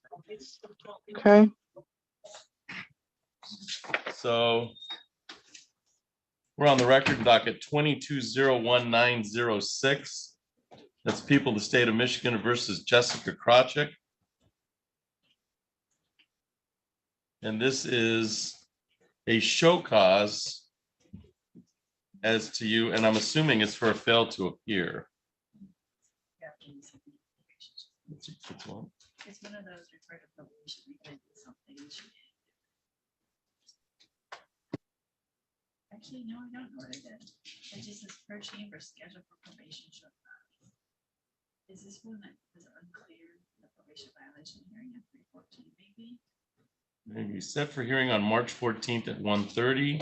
Okay. So we're on the record docket 2201-906. That's people of the state of Michigan versus Jessica Krawcheck. And this is a show cause as to you, and I'm assuming it's for a fail to appear. It's one of those referred to probation. We gotta do something. We should- Actually, no, I don't know what it is. It just says per chamber scheduled for probation show cause. Is this one that was unclear, the probation violation hearing at 3:14 maybe? Maybe set for hearing on March 14th at 1:30.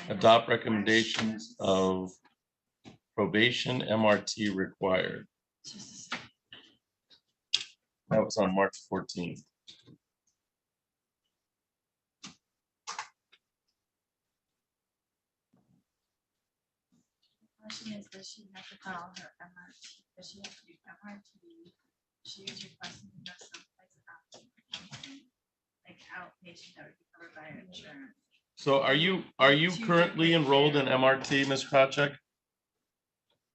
Adopt recommendations of probation MRT required. That was on March 14th. Question is, does she have to file her MRT? Does she have to do MRT? She is requesting to go someplace like outpatient that would be covered by her insurance. So are you currently enrolled in MRT, Ms. Krawcheck?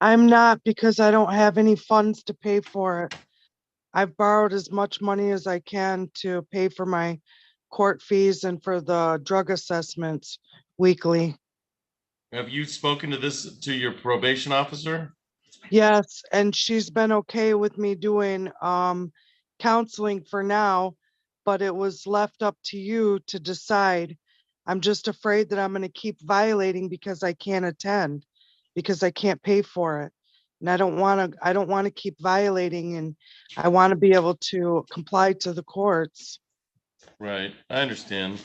I'm not, because I don't have any funds to pay for it. I've borrowed as much money as I can to pay for my court fees and for the drug assessments weekly. Have you spoken to your probation officer? Yes, and she's been okay with me doing counseling for now, but it was left up to you to decide. I'm just afraid that I'm going to keep violating because I can't attend, because I can't pay for it. And I don't want to keep violating, and I want to be able to comply to the courts. Right, I understand.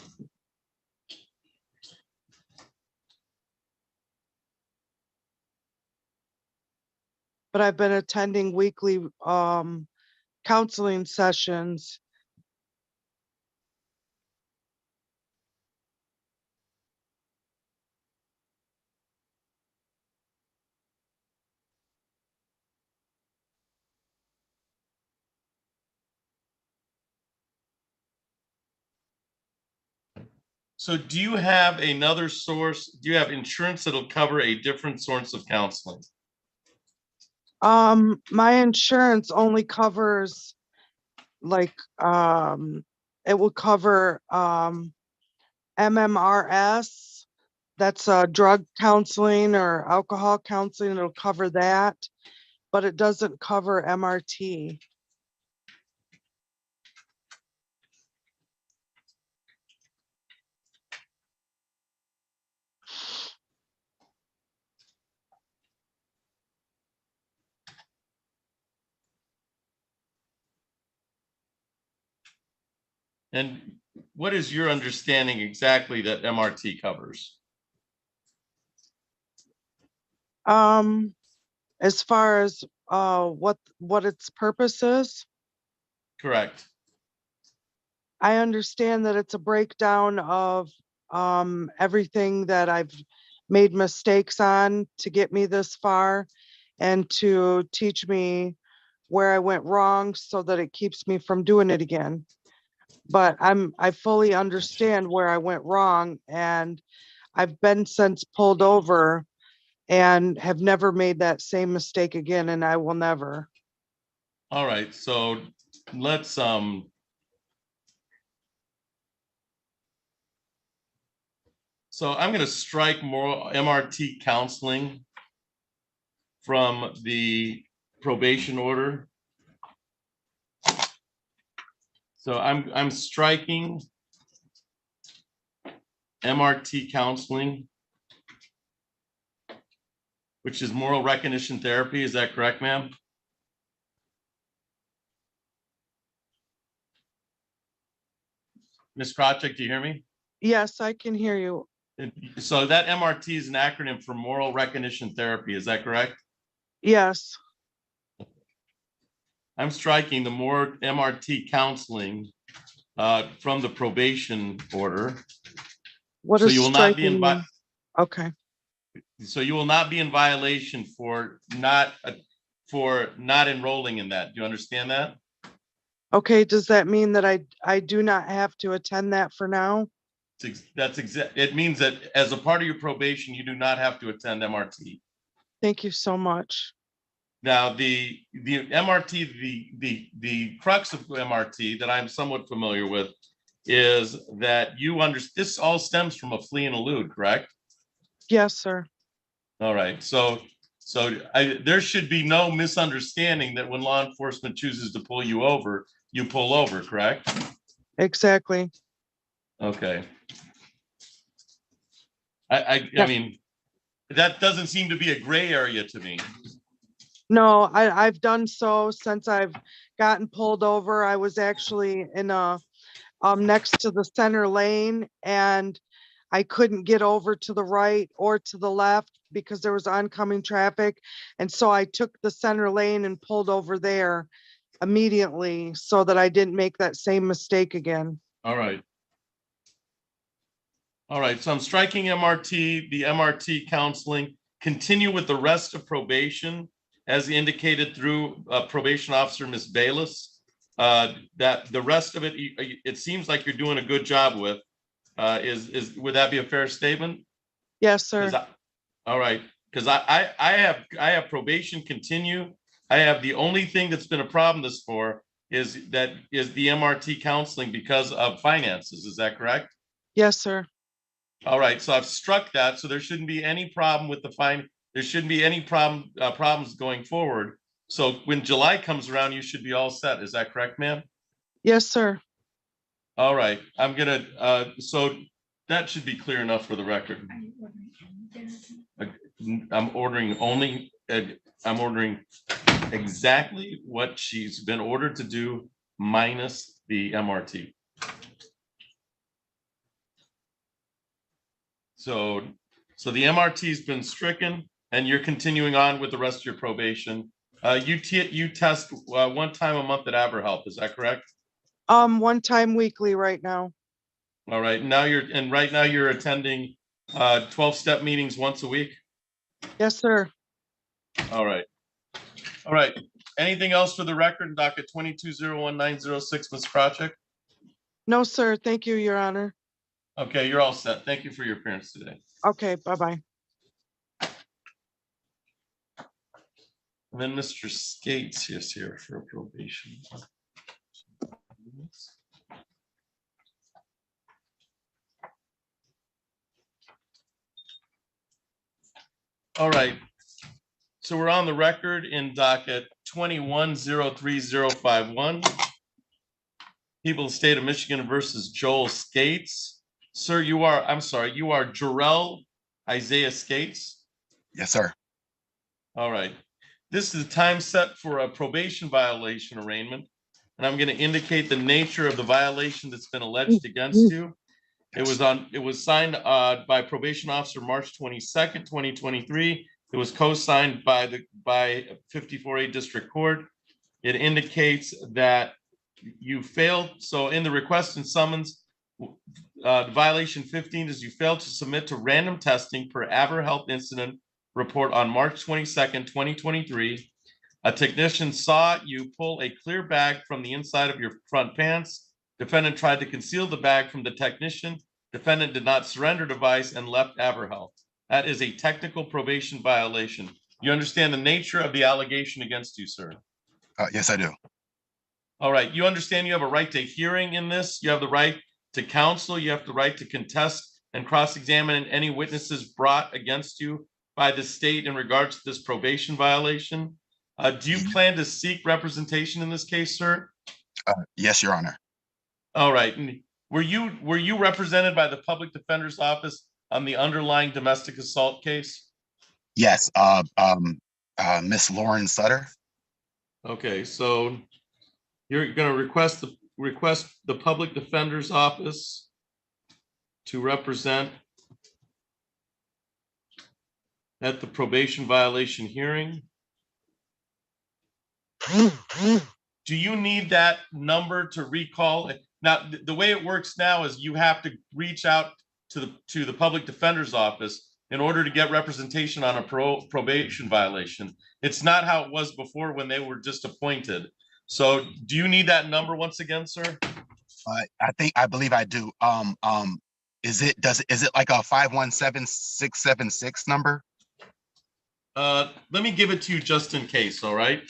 But I've been attending weekly counseling sessions. So do you have another source? Do you have insurance that'll cover a different source of counseling? My insurance only covers like it will cover MMRS, that's drug counseling or alcohol counseling, it'll cover that, but it doesn't cover MRT. And what is your understanding exactly that MRT covers? As far as what its purpose is, Correct. I understand that it's a breakdown of everything that I've made mistakes on to get me this far, and to teach me where I went wrong so that it keeps me from doing it again. But I fully understand where I went wrong, and I've been since pulled over and have never made that same mistake again, and I will never. All right, so let's so I'm going to strike more MRT counseling from the probation order. So I'm striking MRT counseling, which is moral recognition therapy. Is that correct, ma'am? Ms. Krawcheck, do you hear me? Yes, I can hear you. So that MRT is an acronym for moral recognition therapy. Is that correct? Yes. I'm striking the more MRT counseling from the probation order. What So is you will not be striking mean? Okay. So you will not be in violation for not for not enrolling in that. Do you understand that? Okay, does that mean that I do not have to attend that for now? That's exact. It means that as a part of your probation, you do not have to attend MRT. Thank you so much. Now, the MRT, the crux of MRT that I'm somewhat familiar with is that this all stems from a flee and elude, correct? Yes, sir. All right. So there should be no misunderstanding that when law enforcement chooses to pull you over, you pull over, correct? Exactly. Okay. I mean, that doesn't seem to be a gray area to me. No, I've done so since I've gotten pulled over. I was actually in a next to the center lane, and I couldn't get over to the right or to the left because there was oncoming traffic. And so I took the center lane and pulled over there immediately so that I didn't make that same mistake again. All right. All right, so I'm striking MRT, the MRT counseling, continue with the rest of probation as indicated through probation officer, Ms. Bayless. That the rest of it, it seems like you're doing a good job with. Would that be a fair statement? Yes, sir. All right, because I have probation continue. I have the only thing that's been a problem this for is the MRT counseling because of finances. Is that correct? Yes, sir. All right, so I've struck that, so there shouldn't be any problem with the fine. There shouldn't be any problems going forward. So when July comes around, you should be all set. Is that correct, ma'am? Yes, sir. All right, I'm gonna. So that should be clear enough for the record. I'm ordering only. I'm ordering exactly what she's been ordered to do, minus the MRT. So the MRT's been stricken, and you're continuing on with the rest of your probation. You test one time a month at AberHelp. Is that correct? One time weekly right now. All right. Right now you're attending 12-step meetings once a week. Yes, sir. All right. All right. Anything else for the record? Docket 2201-906, Ms. Krachek? No, sir. Thank you, Your Honor. Okay, you're all set. Thank you for your appearance today. Okay, bye-bye. And then Mr. Skates is here for probation. All right. So we're on the record in docket 21-03051. People of the state of Michigan versus Joel Skates. Sir, you are Jarrell Isaiah Skates? Yes, sir. All right. This is the time set for a probation violation arraignment, and I'm going to indicate the nature of the violation that's been alleged against you. It was signed by probation officer March 22nd, 2023. It was co-signed by 54A District Court. It indicates that you failed. So in the request and summons, violation 15 is you failed to submit to random testing per AberHelp incident report on March 22nd, 2023. A technician saw you pull a clear bag from the inside of your front pants. Defendant tried to conceal the bag from the technician. Defendant did not surrender device and left AberHelp. That is a technical probation violation. You understand the nature of the allegation against you, sir? Yes, I do. All right. You understand you have a right to hearing in this. You have the right to counsel. You have the right to contest and cross-examine any witnesses brought against you by the state in regards to this probation violation. Do you plan to seek representation in this case, sir? Yes, Your Honor. All right. And were you represented by the public defender's office on the underlying domestic assault case? Yes. Miss Lauren Sutter. Okay, so you're going to request the public defender's office to represent at the probation violation hearing. Do you need that number to recall? Now, the way it works now is you have to reach out to the public defender's office in order to get representation on a probation violation. It's not how it was before when they were just appointed. So do you need that number once again, sir? I believe I do. Is it like a 517676 number? Let me give it to you just in case, all right?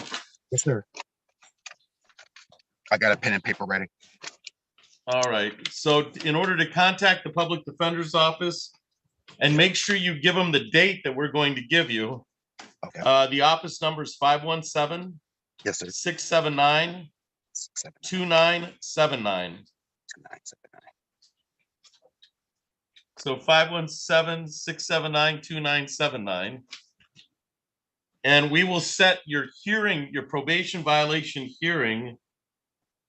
Yes, sir. I got a pen and paper ready. All right. So in order to contact the public defender's office, and make sure you give them the date that we're going to give you. Okay. The office number is 517. Yes, sir. 679 2979. So 517-679-2979. And we will set your hearing, your probation violation hearing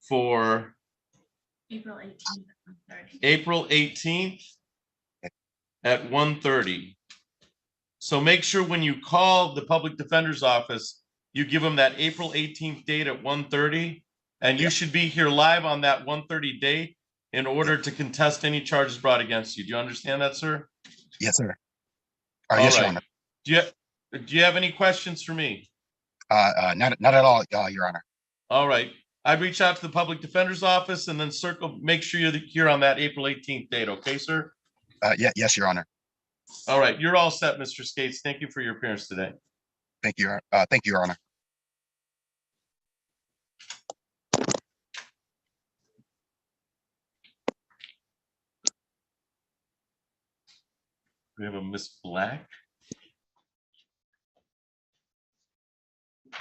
for April 18th at 1:30. April 18th at 1:30. So make sure when you call the public defender's office, you give them that April 18th date at 1:30, and you should be here live on that 1:30 date in order to contest any charges brought against you. Do you understand that, sir? Yes, sir. All Yes, Your right. Honor. Do you have any questions for me? Not at all, Your Honor. All right. I'd reach out to the public defender's office and then make sure you're here on that April 18th date. Okay, sir? Yes, Your Honor. All right. You're all set, Mr. Skates. Thank you for your appearance today. Thank you, Your Honor. We have a Miss Black. I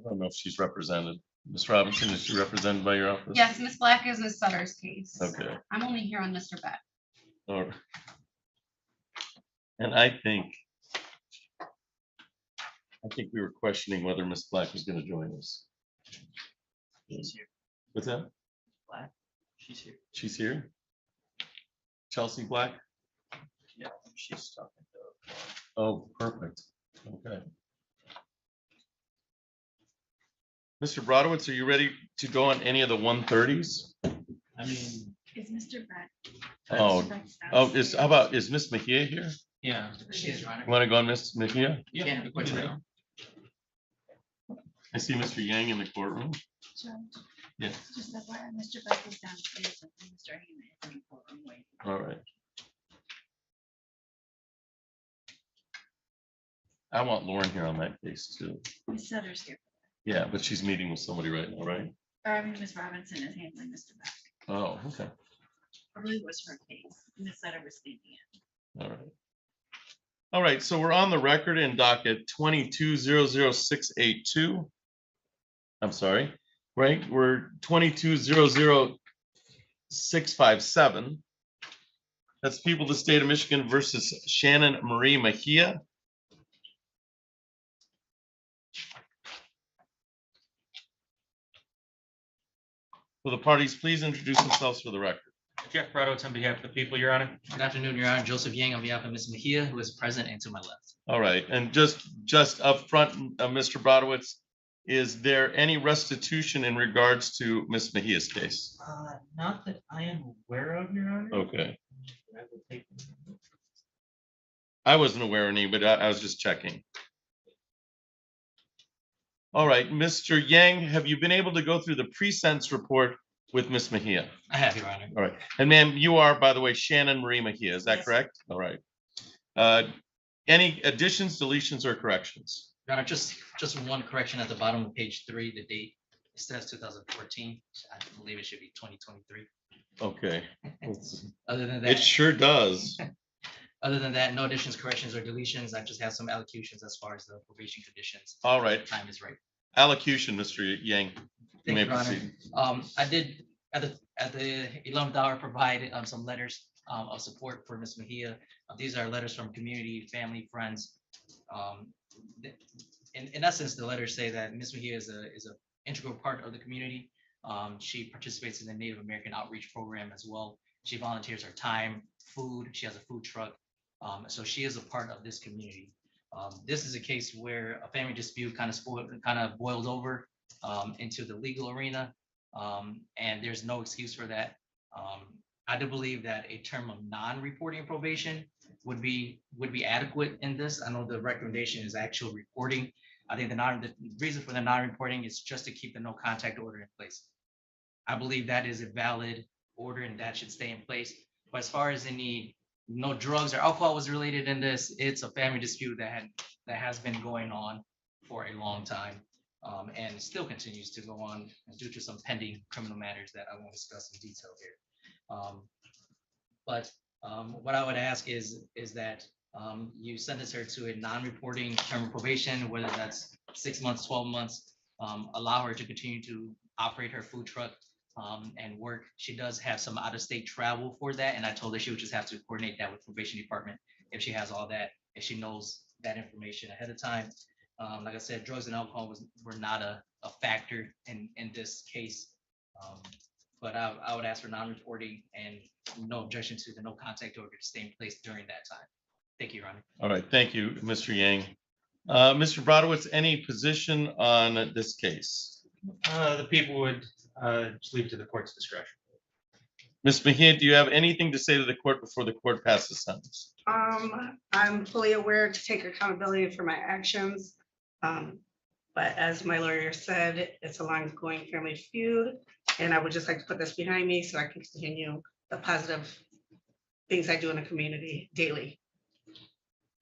don't know if she's represented. Miss Robinson, is she represented by your office? Yes, Miss Black is Miss Sutter's case. Okay. I'm only here on Mr. Beck. All right. And I think we were questioning whether Miss Black was going to join us. She's here. What's that? Black. She's here. She's here? Chelsea Black? Yeah, she's talking to. Oh, perfect. Okay. Mr. Brodowitz, are you ready to go on any of the 130s? I mean, Is Mr. Beck? Oh, Mr. Beck's how downstairs. about, is Miss Mejia here? yeah. She's You want to go on Miss Mejia? Yeah. we can do that. I see Mr. Yang in the courtroom. Judge, Yeah, just FYI, Mr. Beck is downstairs and Mr. Heyman is in the courtroom waiting. all right. I want Lauren here on that case too. Ms. Sutter's here. Yeah, but she's meeting with somebody right now, right? Or I mean, Ms. Robinson is handling Mr. Beck. Oh, okay. I believe it was her case. Ms. Sutter was standing in. All right. All right, so we're on the record in docket 22-00682. I'm sorry, right? We're 22-00657. That's people of the state of Michigan versus Shannon Marie Mejia. Will the parties please introduce themselves for the record? Jeff Brodowitz on behalf of the people, Your Honor. Good afternoon, Your Honor. Joseph Yang on behalf of Ms. Mejia, who is present and to my left. All right, and just up front, Mr. Brodowitz, is there any restitution in regards to Ms. Mejia's case? Not that I am aware of, Your Honor. Okay, I will take- I wasn't aware of any, but I was just checking. All right, Mr. Yang, have you been able to go through the pre-sentence report with Ms. Mejia? I have, Your Honor. All right, and ma'am, you are, by the way, Shannon Marie Mejia, is that Yes. correct? All right. Any additions, deletions, or corrections? Your Honor, just one correction at the bottom of page 3, the date. It says 2014. I believe it should be 2023. Okay. Other than It that, sure does. other than that, no additions, corrections, or deletions. I just have some allocutions as far as the probation conditions. All right. Time is right. Allocution, Mr. Yang. You Thank may you, Your Honor. proceed. I did at the 11th hour provide some letters of support for Ms. Mejia. These are letters from community, family, friends. In essence, the letters say that Ms. Mejia is a integral part of the community. She participates in the Native American outreach program as well. She volunteers her time, food. She has a food truck. So she is a part of this community. This is a case where a family dispute kind of boiled over into the legal arena, and there's no excuse for that. I do believe that a term of non-reporting probation would be adequate in this. I know the recommendation is actual reporting. I think the reason for the non-reporting is just to keep the no contact order in place. I believe that is a valid order and that should stay in place. But as far as any no drugs or alcohol was related in this, it's a family dispute that has been going on for a long time. And still continues to go on due to some pending criminal matters that I won't discuss in detail here. But what I would ask is that you sentence her to a non-reporting term of probation, whether that's 6 months, 12 months, allow her to continue to operate her food truck and work. She does have some out-of-state travel for that, and I told her she would just have to coordinate that with probation department if she has all that, if she knows that information ahead of time. Like I said, drugs and alcohol were not a factor in this case. But I would ask for non-reporting and no objection to the no contact order to stay in place during that time. Thank you, Your Honor. All right, thank you, Mr. Yang. Mr. Brodowitz, any position on this case? The people would just leave it to the court's discretion. Ms. Mejia, do you have anything to say to the court before the court passes sentence? I'm fully aware to take accountability for my actions. But as my lawyer said, it's a long-going family feud, and I would just like to put this behind me so I can continue the positive things I do in the community daily.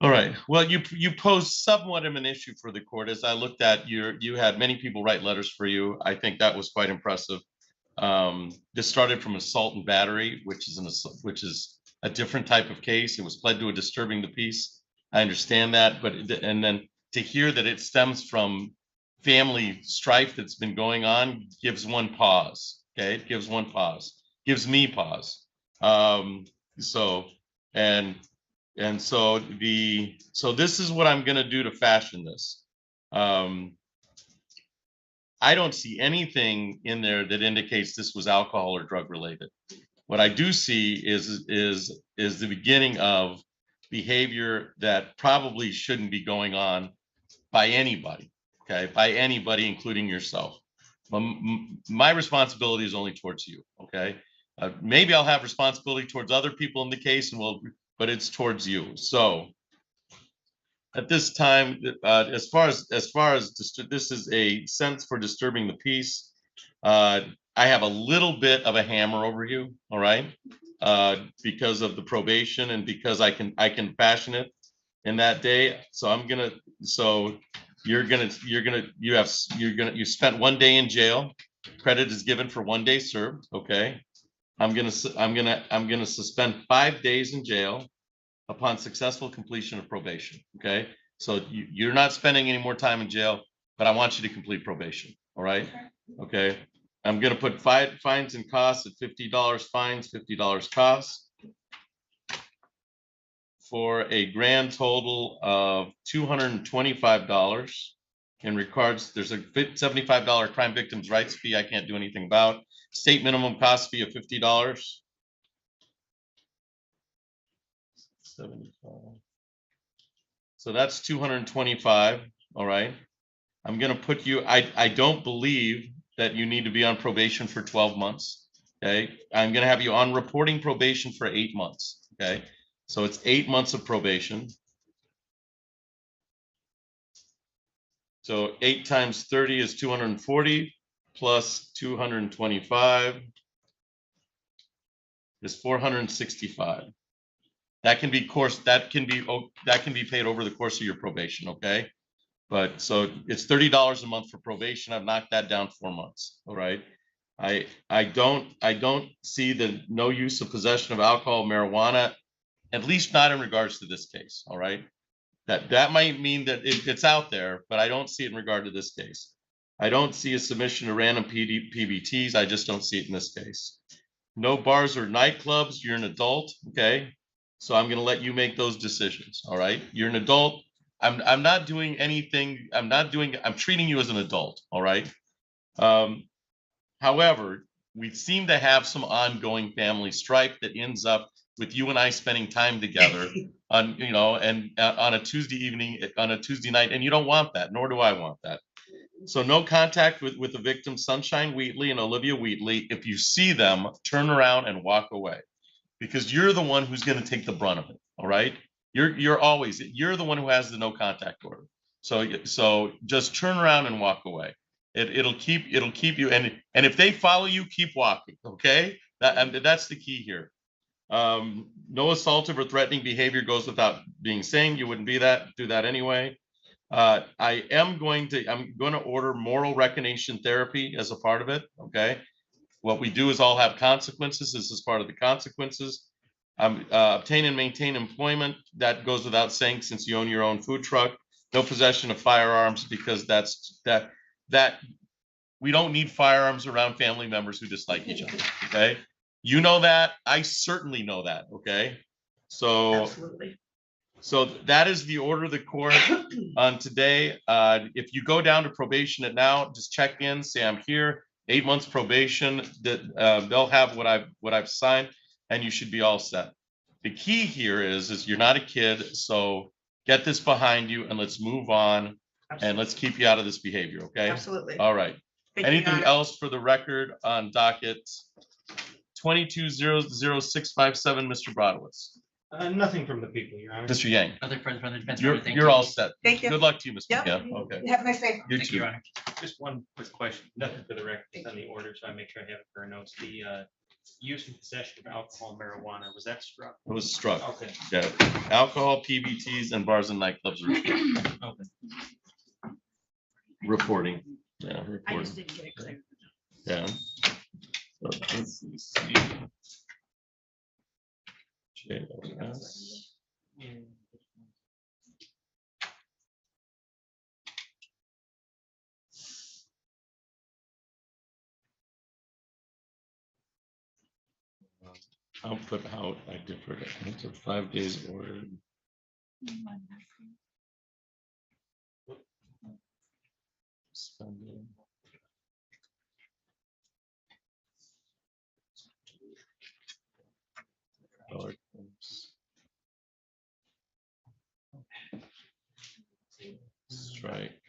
All right. Well, you posed somewhat of an issue for the court. As I looked at you had many people write letters for you. I think that was quite impressive. This started from assault and battery, which is a different type of case. It was pled to a disturbing the peace. I understand that, but and then to hear that it stems from family strife that's been going on gives one pause. Okay, it gives one pause. Gives me pause. So this is what I'm going to do to fashion this. I don't see anything in there that indicates this was alcohol or drug related. What I do see is the beginning of behavior that probably shouldn't be going on by anybody, okay? By anybody, including yourself. My responsibility is only towards you, okay? Maybe I'll have responsibility towards other people in the case, but it's towards you. So at this time, as far as this is a sentence for disturbing the peace. I have a little bit of a hammer over you, all right, because of the probation and because I can fashion it in that day. So you spent 1 day in jail. Credit is given for 1 day served. Okay, I'm gonna suspend 5 days in jail upon successful completion of probation. Okay, so you're not spending any more time in jail, but I want you to complete probation. All right. Okay. I'm going to put fines and costs at $50 fines, $50 costs for a grand total of $225. In regards, there's a $75 crime victims rights fee I can't do anything about. State minimum cost fee of $50. 75. So that's 225. All right. I'm going to put you, I don't believe that you need to be on probation for 12 months. Okay. I'm going to have you on reporting probation for 8 months. Okay. So it's 8 months of probation. So 8 times 30 is 240 plus 225 is 465. That can be paid over the course of your probation. Okay. But so it's $30 a month for probation. I've knocked that down 4 months. All right. I don't see the no use of possession of alcohol, marijuana, at least not in regards to this case. All right. That might mean that it's out there, but I don't see it in regard to this case. I don't see a submission to random PBTs. I just don't see it in this case. No bars or nightclubs. You're an adult. Okay. So I'm going to let you make those decisions. All right. You're an adult. I'm not doing anything. I'm treating you as an adult. All right. However, we seem to have some ongoing family strife that ends up with you and I spending time together on, on a Tuesday evening, on a Tuesday night, and you don't want that, nor do I want that. So no contact with the victims, Sunshine Wheatley and Olivia Wheatley. If you see them, turn around and walk away, because you're the one who's going to take the brunt of it. All right. You're always, you're the one who has the no contact order. So just turn around and walk away. It'll keep you, and if they follow you, keep walking, okay? That's the key here. No assaultive or threatening behavior goes without being saying. You wouldn't do that anyway. I'm going to order moral recognition therapy as a part of it, okay? What we do is all have consequences. This is part of the consequences. Obtain and maintain employment. That goes without saying since you own your own food truck. No possession of firearms because that we don't need firearms around family members who dislike each other, okay? You know that, I certainly know that, okay? So that is the order of the court on today. If you go down to probation at now, just check in, say I'm here, 8 months probation, that they'll have what I've signed, and you should be all set. The key here is you're not a kid, so get this behind you and let's move on. Absolutely. And let's keep you out of this behavior, okay? Absolutely. All right. Thank you, Your Anything Honor. else for the record on docket 22-00657, Mr. Brodowitz? Nothing from the people, Your Honor. Mr. Yang? Nothing further from the defense. You're, Your Honor. Thank you're you. all set. Thank you. Good luck to you, Mr. Yep. Yang. Okay. Have a nice day. You Thank too. Your Honor. Just one quick question, nothing for the record, just on the order, so I make sure I have it for our notes. The use and possession of alcohol, marijuana, was that struck? It was struck. Okay. Yeah. Alcohol, PBTs, and bars and nightclubs are Okay. reporting. Yeah, I reporting. just didn't get it clear. Yeah. So let's see. JOS. Output out, I differed it. It took 5 days order. Spending. Dollar claims. Strike.